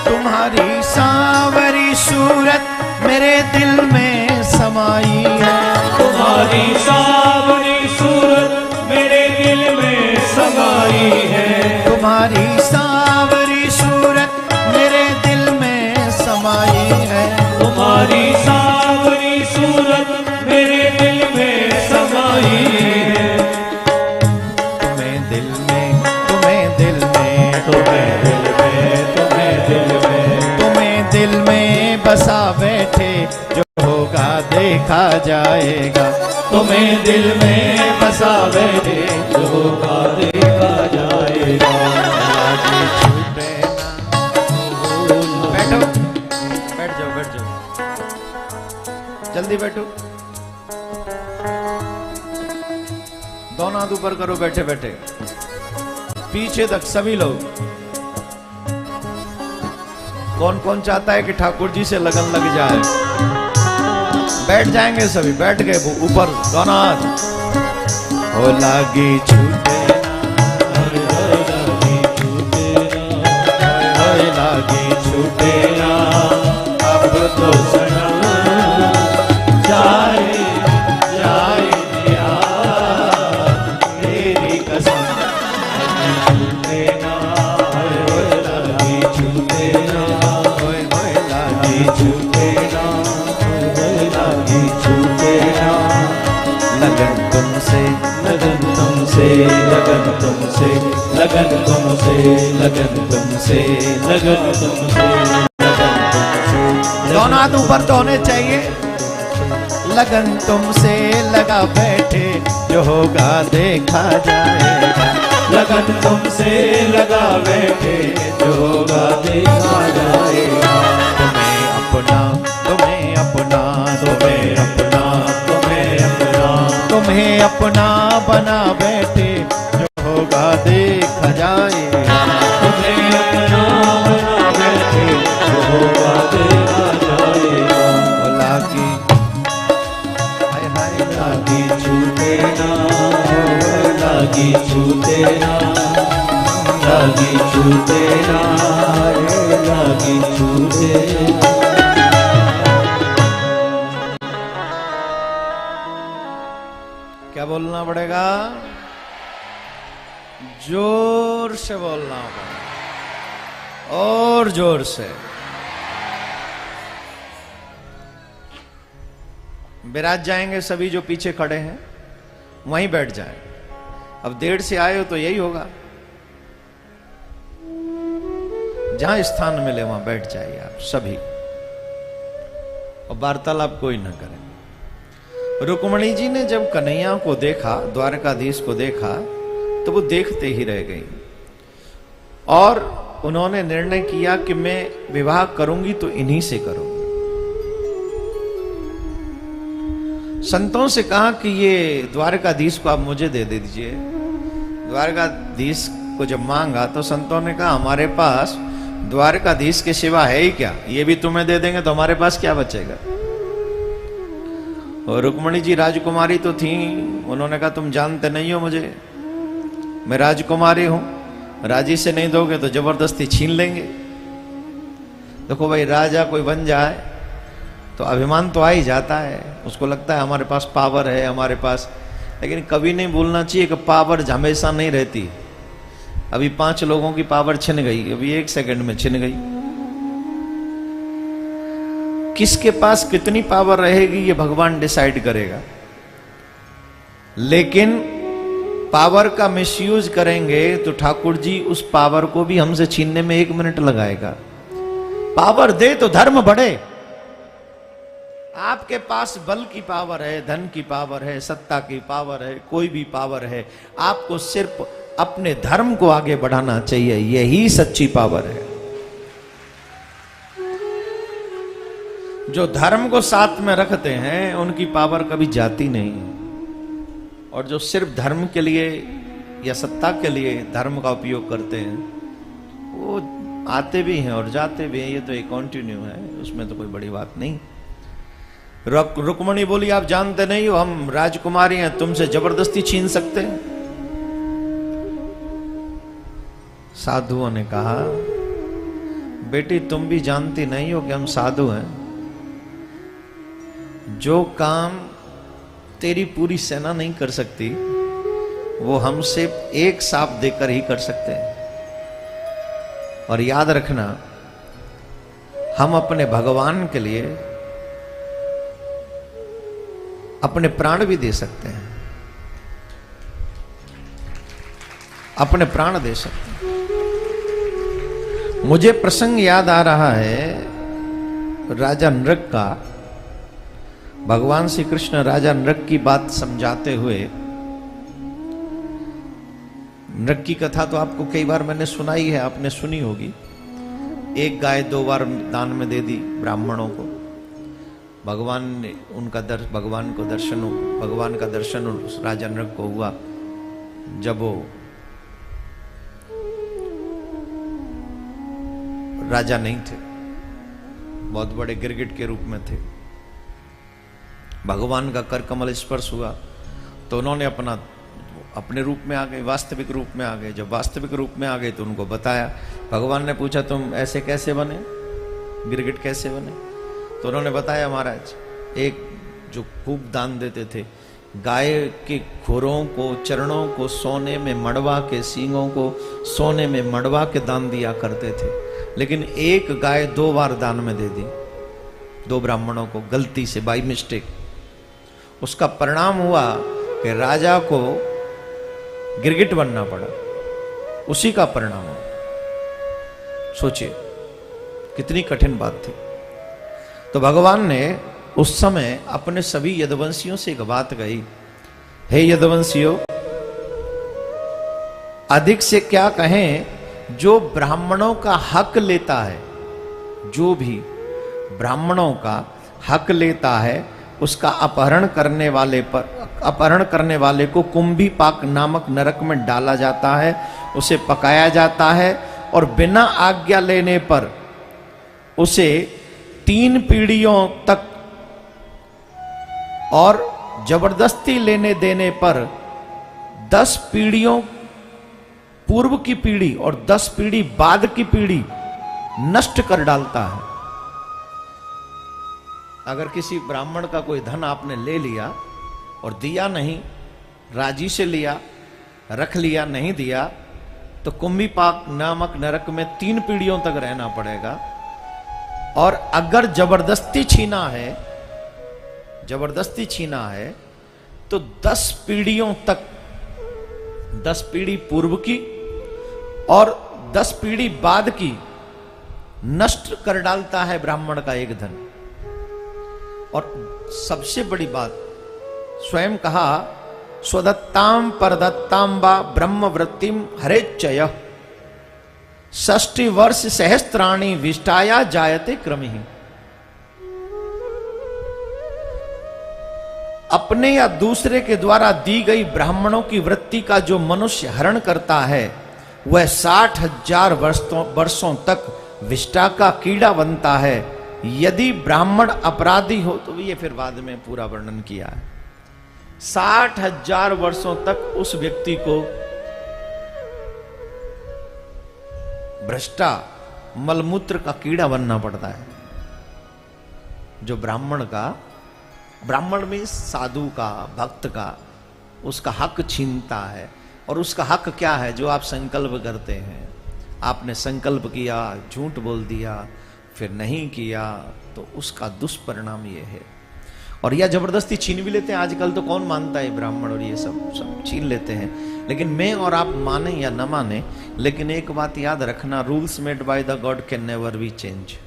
तुम्हारी सांवरी सूरत मेरे दिल में समाई है। तुम्हारी सावरी सूरत मेरे दिल में समाई है। तुम्हारी सांवरी सूरत मेरे दिल में समाई है। तुम्हारी सावरी सूरत मेरे दिल में समाई है। तुम्हें दिल में, तुम्हें दिल में, तुम्हें दिल में, तुम्हें दिल में, तुम्हें दिल में बसा बैठे, जो होगा देखा जाएगा। तुम्हें दिल में बसा बैठे, जो होगा देखा जाएगा। लागे छूटे ना। बैठो, बैठ जाओ, बैठ जाओ, जल्दी बैठो। दोनों हाथ ऊपर करो बैठे बैठे, पीछे तक सभी लोग। कौन कौन चाहता है कि ठाकुर जी से लगन लग जाए? बैठ जाएंगे सभी, बैठ गए वो ऊपर दोनों हाथ। हो लागी छूटे लागी छूटे ना, अब तो सनम जाए जाए दिया, तेरी कसम। छूटे ना, तुमसे, लगन तुमसे, लगन तुमसे, लगन तुमसे, लगन तुमसे, लगन तुमसे। दोनों हाथ ऊपर तो होने चाहिए। लगन तुमसे लगा बैठे, जो होगा देखा जाएगा। लगन तुमसे लगा बैठे, जो होगा देखा जाएगा। तुम्हें अपना, तुम्हें अपना, तुम्हें अपना, तुम्हें अपना, तुम्हें अपना बना बैठे, जो होगा देखा जाएगा। तुम्हें अपना बना बैठे, जो होगा देखा जाएगा। भोला की हाय हाय लागी छूटे ना, लागी छूटे ना, लागी छूटे ना, लागी छूटे ना। क्या बोलना पड़ेगा? जोर से बोलना पड़ेगा, और जोर से। विराज जाएंगे सभी जो पीछे खड़े हैं, वहीं बैठ जाएं। अब देर से आए हो तो यही होगा, जहां स्थान मिले वहां बैठ जाइए आप सभी, और वार्तालाप कोई ना करें। रुक्मणी जी ने जब कन्हैया को देखा, द्वारकाधीश को देखा, तो वो देखते ही रह गई और उन्होंने निर्णय किया कि मैं विवाह करूंगी तो इन्हीं से करूंगी। संतों से कहा कि ये द्वारकाधीश को आप मुझे दे दीजिए। द्वारकाधीश को जब मांगा तो संतों ने कहा हमारे पास द्वारकाधीश के सिवा है ही क्या, ये भी तुम्हें दे देंगे तो हमारे पास क्या बचेगा। और रुक्मणी जी राजकुमारी तो थी, उन्होंने कहा तुम जानते नहीं हो मुझे, मैं राजकुमारी हूं, राजी से नहीं दोगे तो जबरदस्ती छीन लेंगे। देखो भाई, राजा कोई बन जाए तो अभिमान तो आ ही जाता है, उसको लगता है हमारे पास पावर है हमारे पास, लेकिन कभी नहीं भूलना चाहिए कि पावर हमेशा नहीं रहती। अभी 5 लोगों की पावर छिन गई, अभी 1 सेकंड में छिन गई। किसके पास कितनी पावर रहेगी ये भगवान डिसाइड करेगा, लेकिन पावर का मिसयूज करेंगे तो ठाकुर जी उस पावर को भी हमसे छीनने में 1 मिनट लगाएगा। पावर दे तो धर्म बढ़े। आपके पास बल की पावर है, धन की पावर है, सत्ता की पावर है, कोई भी पावर है, आपको सिर्फ अपने धर्म को आगे बढ़ाना चाहिए, यही सच्ची पावर है। जो धर्म को साथ में रखते हैं उनकी पावर कभी जाती नहीं, और जो सिर्फ धर्म के लिए या सत्ता के लिए धर्म का उपयोग करते हैं वो आते भी हैं और जाते भी हैं, ये तो एक कंटिन्यू है, उसमें तो कोई बड़ी बात नहीं। रुक्मणी बोली आप जानते नहीं हो, हम राजकुमारी हैं, तुमसे जबरदस्ती छीन सकते हैं। साधुओं ने कहा बेटी तुम भी जानती नहीं हो कि हम साधु हैं, जो काम तेरी पूरी सेना नहीं कर सकती वो हम सिर्फ एक सांप देकर ही कर सकते हैं। और याद रखना, हम अपने भगवान के लिए अपने प्राण भी दे सकते हैं, अपने प्राण दे सकते हैं। मुझे प्रसंग याद आ रहा है राजा नृक का। भगवान श्री कृष्ण राजा नृक की बात समझाते हुए, नृक की कथा तो आपको कई बार मैंने सुनाई है, आपने सुनी होगी। 1 गाय 2 बार दान में दे दी ब्राह्मणों को। भगवान ने उनका भगवान का दर्शन उस राजा नृक को हुआ जब वो राजा नहीं थे, बहुत बड़े गिरगिट के रूप में थे। भगवान का कर कमल स्पर्श हुआ तो उन्होंने अपने रूप में आ गए, वास्तविक रूप में आ गए। जब वास्तविक रूप में आ गए तो उनको बताया। भगवान ने पूछा तुम ऐसे कैसे बने, गिरगिट कैसे बने? तो उन्होंने बताया महाराज, एक जो खूब दान देते थे, गाय के खुरों को, चरणों को सोने में मड़वा के, सींगों को सोने में मड़वा के दान दिया करते थे। लेकिन 1 गाय 2 बार दान में दे दी 2 ब्राह्मणों को, गलती से, बाई मिस्टेक। उसका परिणाम हुआ कि राजा को गिरगिट बनना पड़ा, उसी का परिणाम हो। सोचिए कितनी कठिन बात थी। तो भगवान ने उस समय अपने सभी यदुवंशियों से एक बात कही, हे यदुवंशियों, अधिक से क्या कहें, जो ब्राह्मणों का हक लेता है, जो भी ब्राह्मणों का हक लेता है, उसका अपहरण करने वाले को कुंभीपाक नामक नरक में डाला जाता है, उसे पकाया जाता है और बिना आज्ञा लेने पर उसे 3 पीढ़ियों तक और जबरदस्ती लेने देने पर 10 पीढ़ियों पूर्व की पीढ़ी और 10 पीढ़ी बाद की पीढ़ी नष्ट कर डालता है। अगर किसी ब्राह्मण का कोई धन आपने ले लिया और दिया नहीं, राजी से लिया, रख लिया, नहीं दिया, तो कुंभीपाक नामक नरक में 3 पीढ़ियों तक रहना पड़ेगा। और अगर जबरदस्ती छीना है तो 10 पीढ़ियों तक, 10 पीढ़ी पूर्व की और 10 पीढ़ी बाद की नष्ट कर डालता है ब्राह्मण का एक धन। और सबसे बड़ी बात, स्वयं कहा, स्वदत्ताम परदत्ताम वा ब्रह्म वृत्तिम हरेच्चय 60 वर्ष सहस्त्राणी विष्टाया जायते क्रमिहि। अपने या दूसरे के द्वारा दी गई ब्राह्मणों की वृत्ति का जो मनुष्य हरण करता है, वह 60,000 वर्षों तक विष्टा का कीड़ा बनता है। यदि ब्राह्मण अपराधी हो, तो ये फिर बाद में पूरा वर्णन किया है, 60,000 वर्षों तक उस व्यक्ति को भ्रष्टा मलमूत्र का कीड़ा बनना पड़ता है। जो ब्राह्मण में साधु का, भक्त का, उसका हक छीनता है। और उसका हक क्या है? जो आप संकल्प करते हैं, आपने संकल्प किया, झूठ बोल दिया, फिर नहीं किया, तो उसका दुष्परिणाम ये है। और यह जबरदस्ती छीन भी लेते हैं आजकल, तो कौन मानता है ब्राह्मण, और ये सब छीन लेते हैं। लेकिन मैं और आप माने या न माने, लेकिन एक बात याद रखना, rules made by the God can never be change.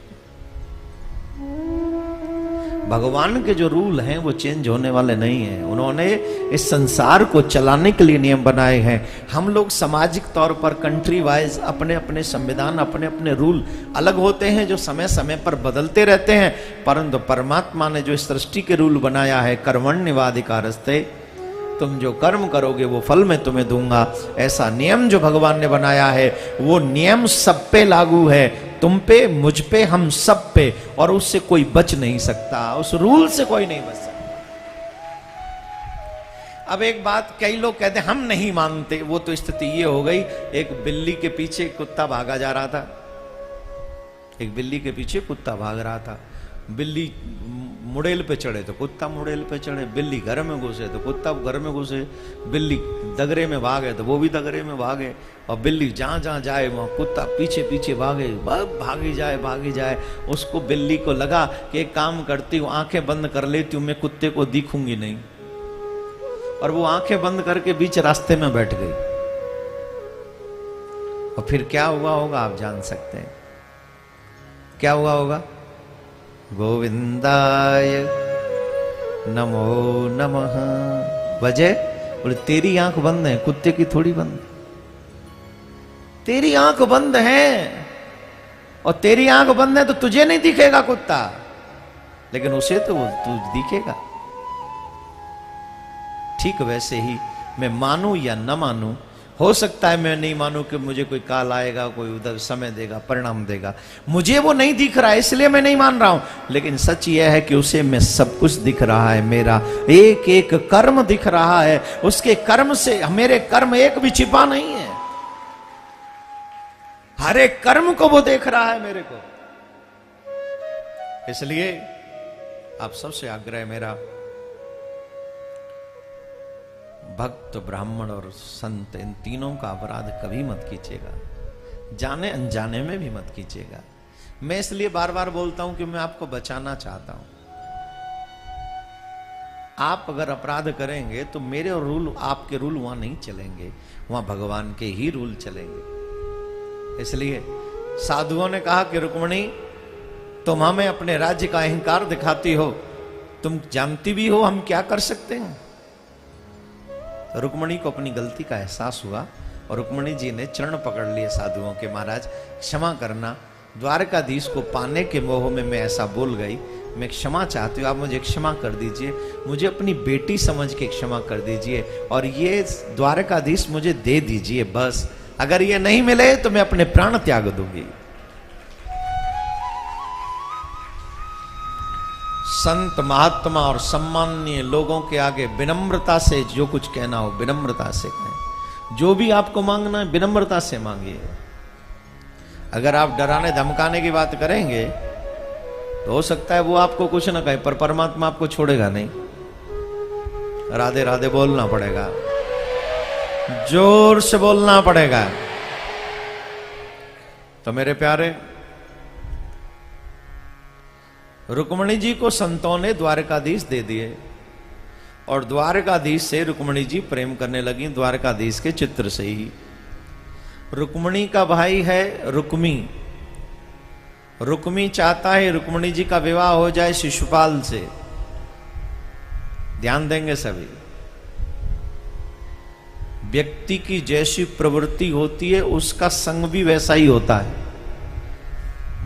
भगवान के जो रूल हैं वो चेंज होने वाले नहीं हैं। उन्होंने इस संसार को चलाने के लिए नियम बनाए हैं। हम लोग सामाजिक तौर पर कंट्री वाइज अपने अपने संविधान, अपने अपने रूल अलग होते हैं, जो समय समय पर बदलते रहते हैं। परंतु परमात्मा ने जो इस सृष्टि के रूल बनाया है, कर्मण्येवाधिकारस्ते, तुम जो कर्म करोगे वो फल मैं तुम्हें दूंगा, ऐसा नियम जो भगवान ने बनाया है, वो नियम सब पे लागू है, तुम पे, मुझ पे, हम सब पे, और उससे कोई बच नहीं सकता, उस रूल से कोई नहीं बच सकता। अब एक बात, कई लोग कहते हैं हम नहीं मानते, वो तो स्थिति ये हो गई, एक बिल्ली के पीछे कुत्ता भागा जा रहा था, एक बिल्ली के पीछे कुत्ता भाग रहा था। बिल्ली मुड़ेल पे चढ़े तो कुत्ता मुड़ेल पे चढ़े, बिल्ली घर में घुसे तो कुत्ता घर में घुसे, बिल्ली दगरे में भागे तो वो भी दगरे में भागे, और बिल्ली जहां जहां जाए वहां कुत्ता पीछे पीछे भागे, भागी जाए। उसको, बिल्ली को लगा कि एक काम करती हूँ, आंखें बंद कर लेती हूँ, मैं कुत्ते को दिखूंगी नहीं। और वो आंखें बंद करके बीच रास्ते में बैठ गई। और फिर क्या हुआ होगा आप जान सकते हैं। क्या हुआ होगा? गोविंदाय नमो नमः। वजह? बोले तेरी आंख बंद है, कुत्ते की थोड़ी बंद। तेरी आंख बंद है, और तेरी आंख बंद है तो तुझे नहीं दिखेगा कुत्ता, लेकिन उसे तो वो तू दिखेगा। ठीक वैसे ही मैं मानूं या न मानूं, हो सकता है मैं नहीं मानूं कि मुझे कोई काल आएगा, कोई उधर समय देगा, परिणाम देगा, मुझे वो नहीं दिख रहा है इसलिए मैं नहीं मान रहा हूं। लेकिन सच यह है कि उसे मैं सब कुछ दिख रहा है, मेरा एक एक कर्म दिख रहा है, उसके कर्म से मेरे कर्म एक भी छिपा नहीं है, हर एक कर्म को वो देख रहा है मेरे को। इसलिए आप सबसे आग्रह मेरा, भक्त, ब्राह्मण और संत, इन तीनों का अपराध कभी मत कीजिएगा, जाने अनजाने में भी मत कीजिएगा। मैं इसलिए बार बार बोलता हूं कि मैं आपको बचाना चाहता हूं। आप अगर अपराध करेंगे तो मेरे और रूल, आपके रूल वहां नहीं चलेंगे, वहां भगवान के ही रूल चलेंगे। इसलिए साधुओं ने कहा कि रुक्मिणी, तुम हमें अपने राज्य का अहंकार दिखाती हो, तुम जानती भी हो हम क्या कर सकते हैं। तो रुक्मिणी को अपनी गलती का एहसास हुआ और रुक्मिणी जी ने चरण पकड़ लिए साधुओं के, महाराज क्षमा करना, द्वारकाधीश को पाने के मोह में मैं ऐसा बोल गई, मैं क्षमा चाहती हूँ, आप मुझे क्षमा कर दीजिए, मुझे अपनी बेटी समझ के क्षमा कर दीजिए और ये द्वारकाधीश मुझे दे दीजिए बस, अगर ये नहीं मिले तो मैं अपने प्राण त्याग दूंगी। संत महात्मा और सम्माननीय लोगों के आगे विनम्रता से जो कुछ कहना हो विनम्रता से कहें, जो भी आपको मांगना है विनम्रता से मांगिए। अगर आप डराने धमकाने की बात करेंगे तो हो सकता है वो आपको कुछ ना कहे, पर परमात्मा आपको छोड़ेगा नहीं, राधे राधे बोलना पड़ेगा, जोर से बोलना पड़ेगा। तो मेरे प्यारे, रुक्मिणी जी को संतों ने द्वारकाधीश दे दिए और द्वारकाधीश से रुक्मिणी जी प्रेम करने लगी, द्वारकाधीश के चित्र से ही। रुक्मिणी का भाई है रुक्मी, रुक्मी चाहता है रुक्मिणी जी का विवाह हो जाए शिशुपाल से। ध्यान देंगे सभी, व्यक्ति की जैसी प्रवृत्ति होती है उसका संग भी वैसा ही होता है।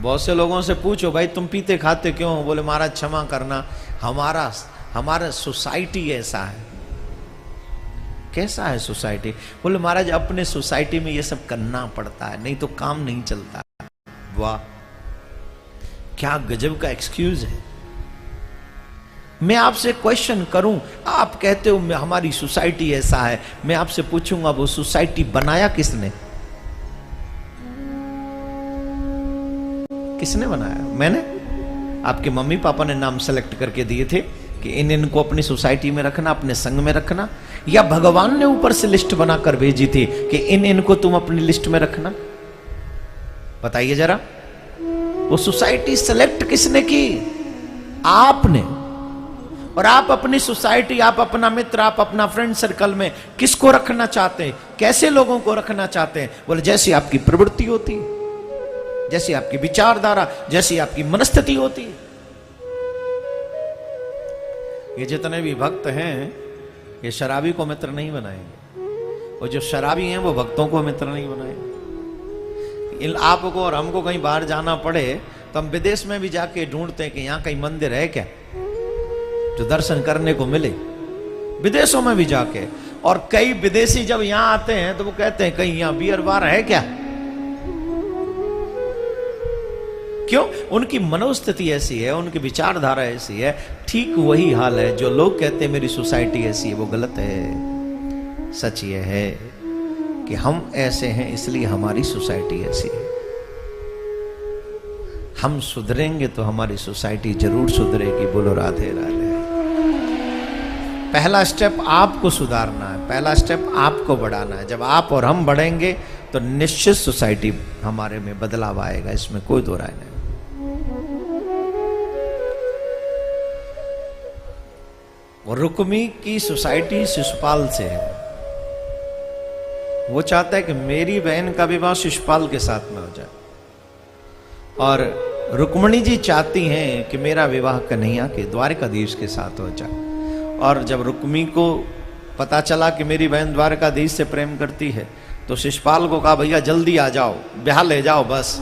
बहुत से लोगों से पूछो, भाई तुम पीते खाते क्यों हो? बोले महाराज क्षमा करना, हमारा सोसाइटी ऐसा है। कैसा है सोसाइटी? बोले महाराज अपने सोसाइटी में ये सब करना पड़ता है, नहीं तो काम नहीं चलता। वाह, क्या गजब का एक्सक्यूज है। मैं आपसे क्वेश्चन करूं, आप कहते हो हमारी सोसाइटी ऐसा है, मैं आपसे पूछूंगा वो सोसाइटी बनाया किसने? किसने बनाया? मैंने? आपके मम्मी पापा ने नाम सेलेक्ट करके दिए थे कि इनको अपनी सोसाइटी में रखना, अपने संग में रखना, या भगवान ने ऊपर से लिस्ट बनाकर भेजी थी कि इनको तुम अपनी लिस्ट में रखना? बताइए जरा, वो सोसाइटी सेलेक्ट किसने की? आपने। और आप अपनी सोसाइटी, आप अपना मित्र, आप अपना फ्रेंड सर्कल में किसको रखना चाहते हैं? कैसे लोगों को रखना चाहते हैं? बोले जैसी आपकी प्रवृत्ति होती है, जैसी आपकी विचारधारा, जैसी आपकी मनस्थिति होती है। ये जितने भी भक्त हैं ये शराबी को मित्र नहीं बनाएंगे, और जो शराबी हैं वो भक्तों को मित्र नहीं बनाएंगे। आपको और हमको कहीं बाहर जाना पड़े तो हम विदेश में भी जाके ढूंढते हैं कि यहाँ कहीं मंदिर है क्या जो दर्शन करने को मिले, विदेशों में भी जाके। और कई विदेशी जब यहाँ आते हैं तो वो कहते हैं कहीं यहाँ बियर बार है क्या? क्यों? उनकी मनोस्थिति ऐसी है, उनकी विचारधारा ऐसी है। ठीक वही हाल है जो लोग कहते हैं मेरी सोसाइटी ऐसी है, वो गलत है। सच ये है कि हम ऐसे हैं इसलिए हमारी सोसाइटी ऐसी है। हम सुधरेंगे तो हमारी सोसाइटी जरूर सुधरेगी। बोलो राधे राधे। पहला स्टेप आपको सुधारना है, पहला स्टेप आपको बढ़ाना है। जब आप और हम बढ़ेंगे तो निश्चित सोसाइटी हमारे में बदलाव आएगा, इसमें कोई दो राय नहीं। वो रुक्मी की सोसाइटी शिशुपाल से है। वो चाहता है कि मेरी बहन का विवाह शिशुपाल के साथ में हो जाए, और रुक्मिणी जी चाहती हैं कि मेरा विवाह कन्हैया के द्वारकाधीश के साथ हो जाए। और जब रुक्मी को पता चला कि मेरी बहन द्वारकाधीश से प्रेम करती है तो शिशुपाल को कहा भैया जल्दी आ जाओ, ब्याह ले जाओ बस।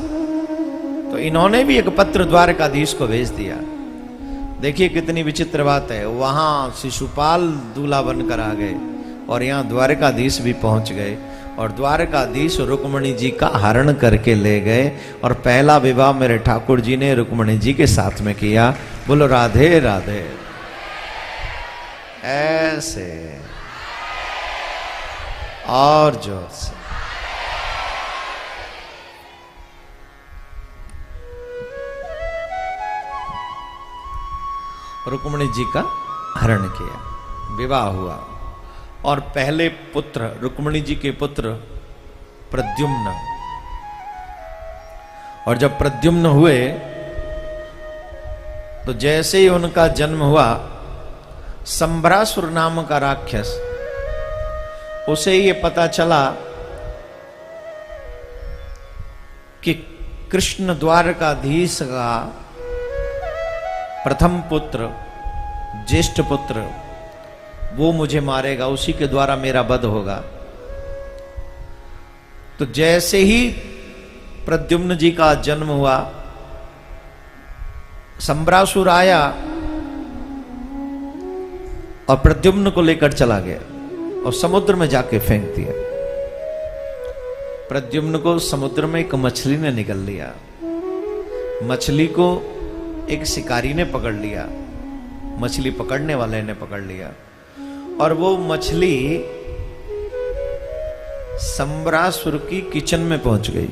तो इन्होंने भी एक पत्र द्वारकाधीश को भेज दिया। देखिए कितनी विचित्र बात है, वहां शिशुपाल दूल्हा बनकर आ गए और यहाँ द्वारकाधीश भी पहुंच गए, और द्वारकाधीश रुक्मिणी जी का हरण करके ले गए। और पहला विवाह मेरे ठाकुर जी ने रुक्मिणी जी के साथ में किया। बोलो राधे राधे। ऐसे और जोर से रुक्मिणी जी का हरण किया, विवाह हुआ। और पहले पुत्र रुक्मिणी जी के पुत्र प्रद्युम्न, और जब प्रद्युम्न हुए तो जैसे ही उनका जन्म हुआ संभरासुर नाम का राक्षस, उसे ये पता चला कि कृष्ण द्वारकाधीश का प्रथम पुत्र, ज्येष्ठ पुत्र, वो मुझे मारेगा, उसी के द्वारा मेरा वध होगा। तो जैसे ही प्रद्युम्न जी का जन्म हुआ, संभरासुर आया और प्रद्युम्न को लेकर चला गया और समुद्र में जाके फेंक दिया। प्रद्युम्न को समुद्र में एक मछली ने निगल लिया। मछली को एक शिकारी ने पकड़ लिया, मछली पकड़ने वाले ने पकड़ लिया, और वो मछली संभरासुर की किचन में पहुंच गई।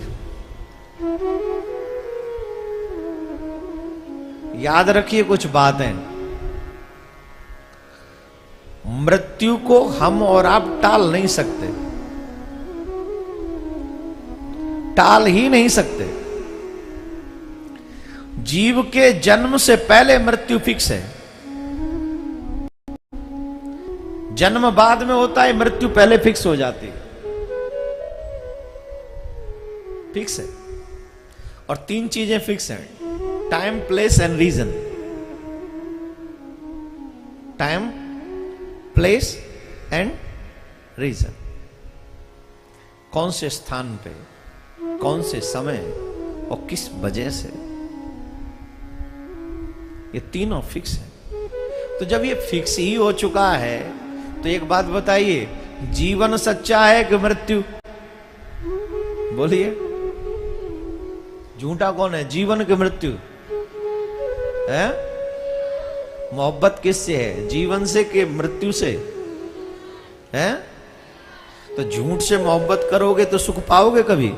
याद रखिए कुछ बातें, मृत्यु को हम और आप टाल नहीं सकते, टाल ही नहीं सकते। जीव के जन्म से पहले मृत्यु फिक्स है। जन्म बाद में होता है, मृत्यु पहले फिक्स हो जाती है, फिक्स है। और तीन चीजें फिक्स हैं, time, place and reason. Time, place and reason. कौन से स्थान पे, कौन से समय और किस वजह से, ये तीनों फिक्स है। तो जब ये फिक्स ही हो चुका है तो एक बात बताइए, जीवन सच्चा है कि मृत्यु? बोलिए, झूठा कौन है, जीवन की मृत्यु है? मोहब्बत किससे है, जीवन से कि मृत्यु से है? तो झूठ से मोहब्बत करोगे तो सुख पाओगे कभी?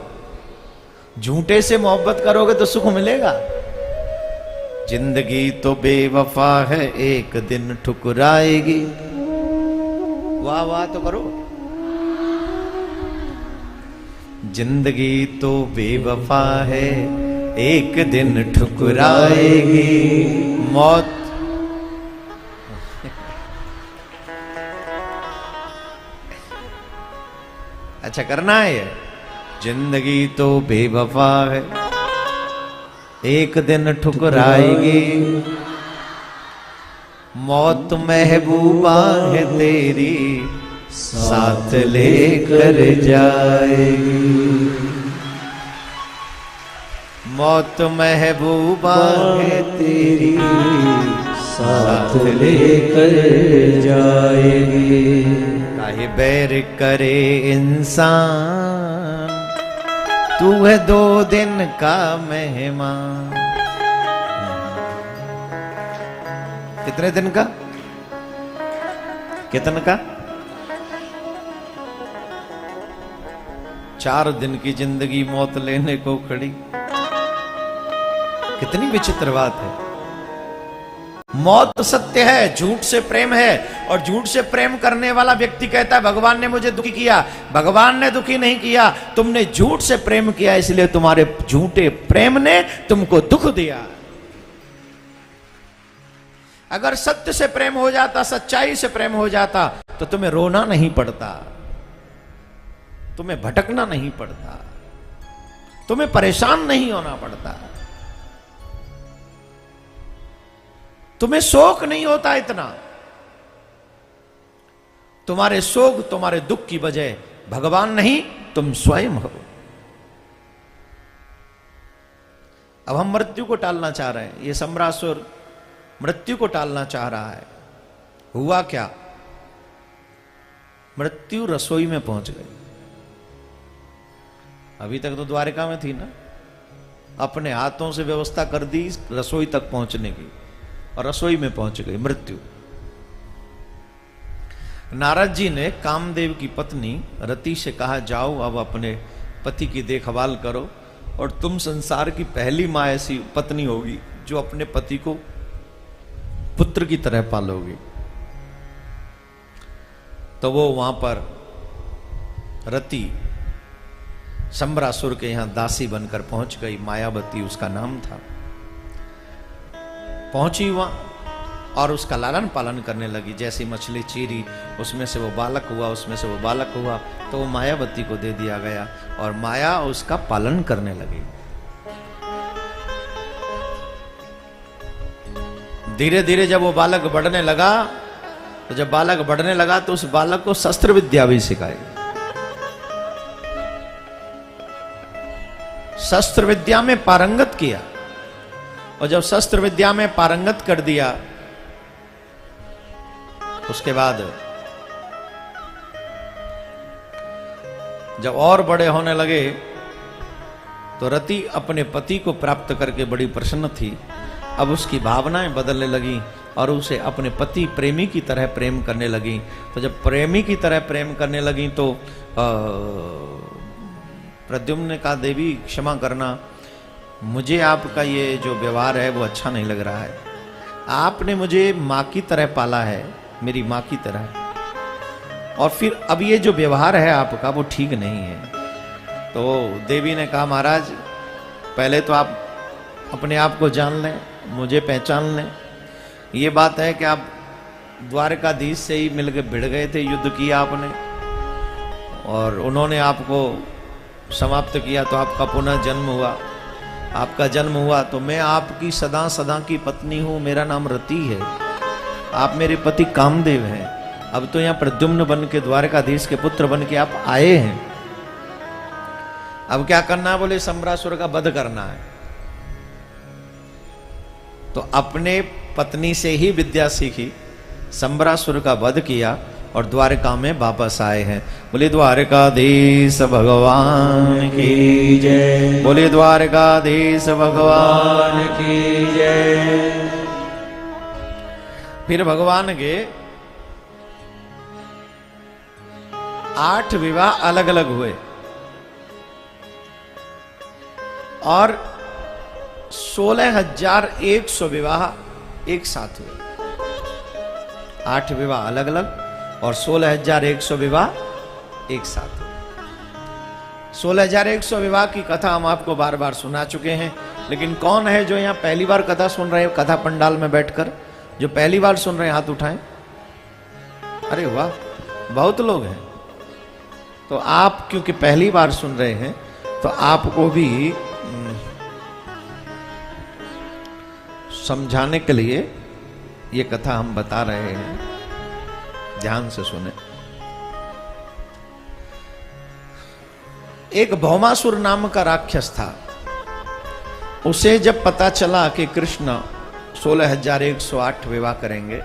झूठे से मोहब्बत करोगे तो सुख मिलेगा? जिंदगी तो बेवफा है, एक दिन ठुकराएगी। वाह वाह तो करो। जिंदगी तो बेवफा है, एक दिन ठुकराएगी मौत। अच्छा करना है ये। जिंदगी तो बेवफा है, एक दिन ठुकराएगी मौत, महबूबा है तेरी साथ लेकर जाएगी। मौत महबूबा है तेरी साथ लेकर जाएगी। काहे बैर करे इंसान, तू है 2 दिन का मेहमान। कितने दिन का, कितने का? 4 दिन की जिंदगी मौत लेने को खड़ी। कितनी विचित्र बात है। मौत सत्य है, झूठ से प्रेम है, और झूठ से प्रेम करने वाला व्यक्ति कहता है भगवान ने मुझे दुखी किया। भगवान ने दुखी नहीं किया, तुमने झूठ से प्रेम किया, इसलिए तुम्हारे झूठे प्रेम ने तुमको दुख दिया। अगर सत्य से प्रेम हो जाता, सच्चाई से प्रेम हो जाता, तो तुम्हें रोना नहीं पड़ता, तुम्हें भटकना नहीं पड़ता, तुम्हें परेशान नहीं होना पड़ता, तुम्हें शोक नहीं होता इतना। तुम्हारे शोक, तुम्हारे दुख की वजह भगवान नहीं, तुम स्वयं हो। अब हम मृत्यु को टालना चाह रहे हैं। ये संभरासुर मृत्यु को टालना चाह रहा है। हुआ क्या? मृत्यु रसोई में पहुंच गई। अभी तक तो द्वारिका में थी ना, अपने हाथों से व्यवस्था कर दी रसोई तक पहुंचने की, और रसोई में पहुंच गई मृत्यु। नारद जी ने कामदेव की पत्नी रति से कहा, जाओ अब अपने पति की देखभाल करो, और तुम संसार की पहली मां ऐसी पत्नी होगी जो अपने पति को पुत्र की तरह पालोगी। तो वो वहां पर रति संभरासुर के यहां दासी बनकर पहुंच गई। मायावती उसका नाम था। पहुंची वहां और उसका लालन पालन करने लगी। जैसी मछली चीरी, उसमें से वो बालक हुआ, उसमें से वो बालक हुआ, तो वो मायावती को दे दिया गया और माया उसका पालन करने लगी। धीरे धीरे जब वो बालक बढ़ने लगा, तो जब बालक बढ़ने लगा तो उस बालक को शस्त्र विद्या भी सिखाई। शस्त्र विद्या में पारंगत किया, और जब शस्त्र विद्या में पारंगत कर दिया, उसके बाद जब और बड़े होने लगे तो रति अपने पति को प्राप्त करके बड़ी प्रसन्न थी। अब उसकी भावनाएं बदलने लगी और उसे अपने पति प्रेमी की तरह प्रेम करने लगी। तो जब प्रेमी की तरह प्रेम करने लगी तो प्रद्युम्न ने कहा, देवी क्षमा करना, मुझे आपका ये जो व्यवहार है वो अच्छा नहीं लग रहा है। आपने मुझे माँ की तरह पाला है, मेरी माँ की तरह, और फिर अब ये जो व्यवहार है आपका वो ठीक नहीं है। तो देवी ने कहा, महाराज पहले तो आप अपने आप को जान लें, मुझे पहचान लें। ये बात है कि आप द्वारकाधीश से ही मिलकर भिड़ गए थे, युद्ध किया आपने और उन्होंने आपको समाप्त किया, तो आपका पुनः जन्म हुआ। आपका जन्म हुआ तो मैं आपकी सदा सदा की पत्नी हूं, मेरा नाम रति है, आप मेरे पति कामदेव हैं। अब तो यहाँ प्रद्युम्न बन के, द्वारकाधीश के पुत्र बन के आप आए हैं। अब क्या करना है? बोले सम्रासुर का वध करना है। तो अपने पत्नी से ही विद्या सीखी, सम्रासुर का वध किया और द्वारका में वापस आए हैं। बोले द्वारकाधीश भगवान की जय, बोले द्वारकाधीश भगवान की जय। फिर भगवान के 8 विवाह अलग अलग हुए और 16,100 विवाह एक साथ हुए। 8 विवाह अलग अलग और 16,100 विवाह एक साथ हुए। 16,100 विवाह की कथा हम आपको बार बार सुना चुके हैं, लेकिन कौन है जो यहाँ पहली बार कथा सुन रहे हैं? कथा पंडाल में बैठकर जो पहली बार सुन रहे हैं हाथ उठाएं। अरे वाह, बहुत लोग हैं। तो आप क्योंकि पहली बार सुन रहे हैं तो आपको भी समझाने के लिए ये कथा हम बता रहे हैं, ध्यान से सुने। एक भौमासुर नाम का राक्षस था। उसे जब पता चला कि कृष्ण 16,108 विवाह करेंगे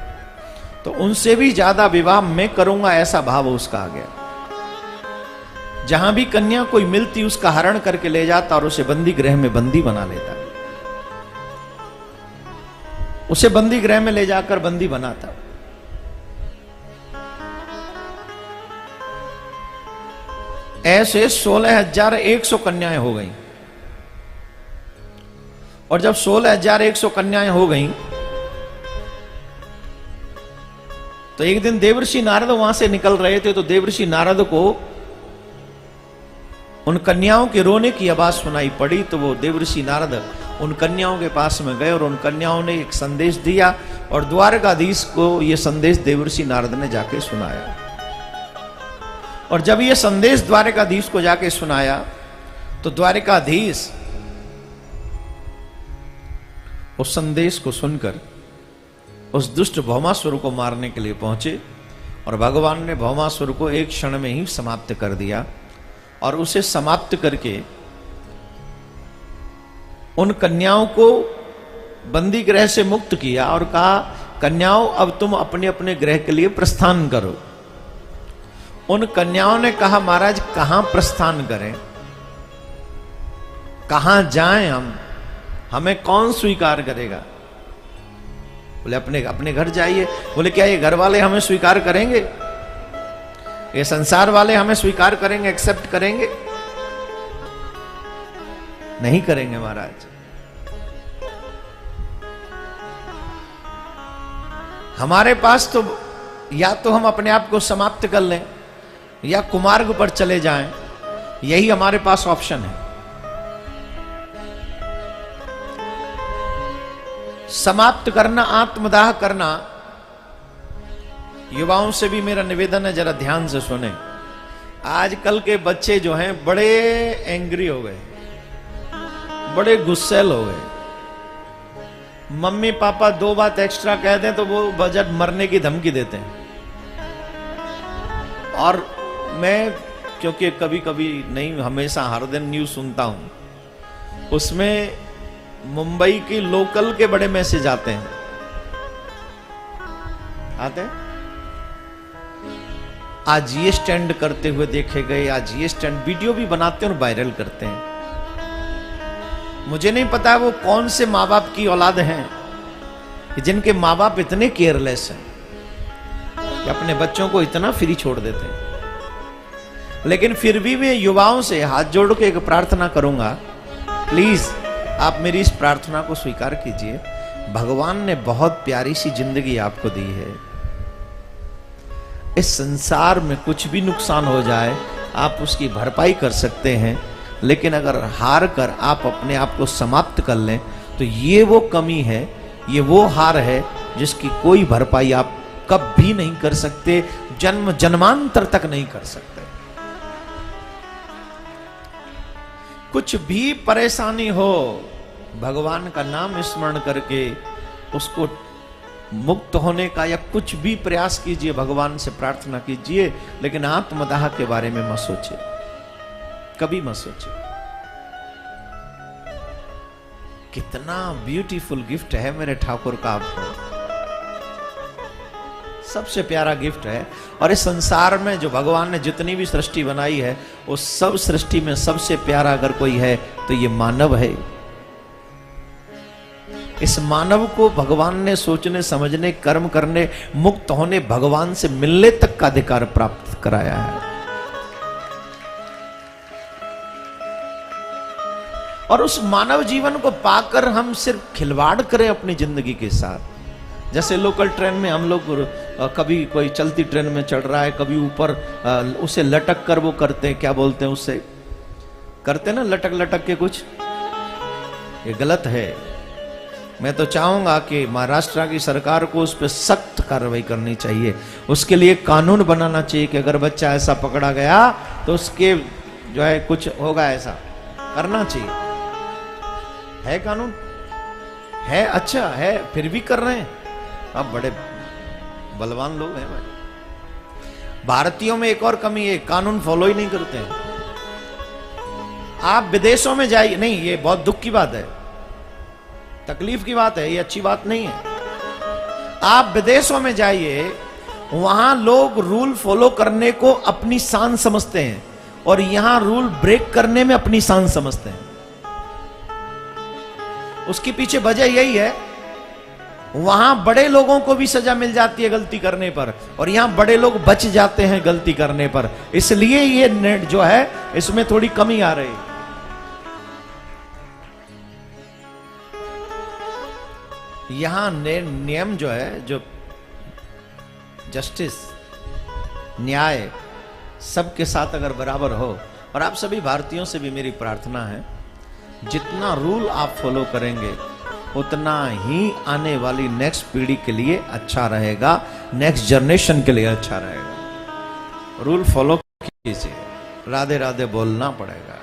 तो उनसे भी ज्यादा विवाह मैं करूंगा, ऐसा भाव उसका आ गया। जहां भी कन्या कोई मिलती उसका हरण करके ले जाता और उसे बंदी गृह में बंदी बना लेता, उसे बंदी गृह में ले जाकर बंदी बनाता। ऐसे 16,100 कन्याएं हो गईं। और जब 16,100 कन्याएं हो गईं तो एक दिन देवर्षि नारद वहां से निकल रहे थे। तो देवर्षि नारद को उन कन्याओं के रोने की आवाज सुनाई पड़ी। तो वो देवर्षि नारद उन कन्याओं के पास में गए और उन कन्याओं ने एक संदेश दिया और द्वारकाधीश को यह संदेश देवर्षि नारद ने जाके सुनाया। और जब यह संदेश द्वारकाधीश को जाके सुनाया तो द्वारकाधीश उस संदेश को सुनकर उस दुष्ट भौमासुर को मारने के लिए पहुंचे और भगवान ने भौमासुर को एक क्षण में ही समाप्त कर दिया। और उसे समाप्त करके उन कन्याओं को बंदी गृह से मुक्त किया और कहा, कन्याओं अब तुम अपने अपने गृह के लिए प्रस्थान करो। उन कन्याओं ने कहा, महाराज कहां प्रस्थान करें, कहां जाएं हम, हमें कौन स्वीकार करेगा? बोले अपने घर जाइए। बोले क्या ये घर वाले हमें स्वीकार करेंगे? ये संसार वाले हमें स्वीकार करेंगे, एक्सेप्ट करेंगे? नहीं करेंगे महाराज। हमारे पास तो या तो हम अपने आप को समाप्त कर लें या कुमार्ग पर चले जाएं, यही हमारे पास ऑप्शन है। समाप्त करना, आत्मदाह करना। युवाओं से भी मेरा निवेदन है, जरा ध्यान से सुने। आजकल के बच्चे जो हैं बड़े एंग्री हो गए, बड़े गुस्सैल हो गए। मम्मी पापा दो बात एक्स्ट्रा कह दें तो वो बजट मरने की धमकी देते हैं। और मैं क्योंकि कभी कभी नहीं, हमेशा हर दिन न्यूज सुनता हूं, उसमें मुंबई की लोकल के बड़े मैसेज आते हैं। आज ये स्टैंड करते हुए देखे गए, आज ये स्टैंड, वीडियो भी बनाते हैं और वायरल करते हैं। मुझे नहीं पता वो कौन से माँ बाप की औलाद हैं जिनके माँ बाप इतने केयरलेस हैं कि अपने बच्चों को इतना फ्री छोड़ देते हैं। लेकिन फिर भी मैं युवाओं से हाथ जोड़ के एक प्रार्थना करूंगा, प्लीज आप मेरी इस प्रार्थना को स्वीकार कीजिए। भगवान ने बहुत प्यारी सी जिंदगी आपको दी है। इस संसार में कुछ भी नुकसान हो जाए आप उसकी भरपाई कर सकते हैं, लेकिन अगर हार कर आप अपने आप को समाप्त कर लें तो ये वो कमी है, ये वो हार है जिसकी कोई भरपाई आप कभी नहीं कर सकते, जन्म जन्मांतर तक नहीं कर सकते। कुछ भी परेशानी हो, भगवान का नाम स्मरण करके उसको मुक्त होने का या कुछ भी प्रयास कीजिए, भगवान से प्रार्थना कीजिए, लेकिन आत्मदाह के बारे में मत सोचिए, कभी मत सोचिए। कितना ब्यूटीफुल गिफ्ट है मेरे ठाकुर का आपको, सबसे प्यारा गिफ्ट है। और इस संसार में जो भगवान ने जितनी भी सृष्टि बनाई है, उस सब सृष्टि में सबसे प्यारा अगर कोई है तो ये मानव है। इस मानव को भगवान ने सोचने, समझने, कर्म करने, मुक्त होने, भगवान से मिलने तक का अधिकार प्राप्त कराया है। और उस मानव जीवन को पाकर हम सिर्फ खिलवाड़ करें अपनी जिंदगी के साथ। जैसे लोकल ट्रेन में हम लोग कभी कोई चलती ट्रेन में चढ़ रहा है, कभी ऊपर उसे लटक कर वो करते हैं, क्या बोलते हैं उससे, करते हैं ना लटक लटक के कुछ, ये गलत है। मैं तो चाहूंगा कि महाराष्ट्र की सरकार को उस पर सख्त कार्रवाई करनी चाहिए। उसके लिए कानून बनाना चाहिए कि अगर बच्चा ऐसा पकड़ा गया तो उसके जो है कुछ होगा, ऐसा करना चाहिए। है कानून है, अच्छा है, फिर भी कर रहे हैं। अब बड़े बलवान लोग हैं भाई। भारतीयों में एक और कमी है, कानून फॉलो ही नहीं करते हैं। आप विदेशों में जाइए, नहीं ये बहुत दुख की बात है, तकलीफ की बात है, ये अच्छी बात नहीं है। आप विदेशों में जाइए, वहां लोग रूल फॉलो करने को अपनी शान समझते हैं और यहां रूल ब्रेक करने में अपनी शान समझते हैं। उसके पीछे वजह यही है, वहां बड़े लोगों को भी सजा मिल जाती है गलती करने पर, और यहां बड़े लोग बच जाते हैं गलती करने पर। इसलिए ये नेट जो है इसमें थोड़ी कमी आ रही है। यहां नियम जो है, जो जस्टिस, न्याय सबके साथ अगर बराबर हो, और आप सभी भारतीयों से भी मेरी प्रार्थना है, जितना रूल आप फॉलो करेंगे उतना ही आने वाली नेक्स्ट पीढ़ी के लिए अच्छा रहेगा, नेक्स्ट जनरेशन के लिए अच्छा रहेगा। रूल फॉलो कीजिए, राधे राधे बोलना पड़ेगा,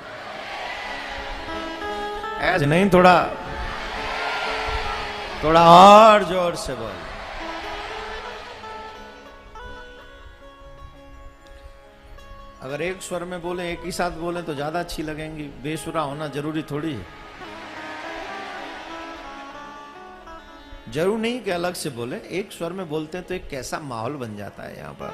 ऐसे नहीं, थोड़ा और जोर से बोल। अगर एक स्वर में बोले, एक ही साथ बोले तो ज्यादा अच्छी लगेंगी। बेसुरा होना जरूरी थोड़ी है। जरूर नहीं कि अलग से बोले, एक स्वर में बोलते हैं तो एक कैसा माहौल बन जाता है यहाँ पर।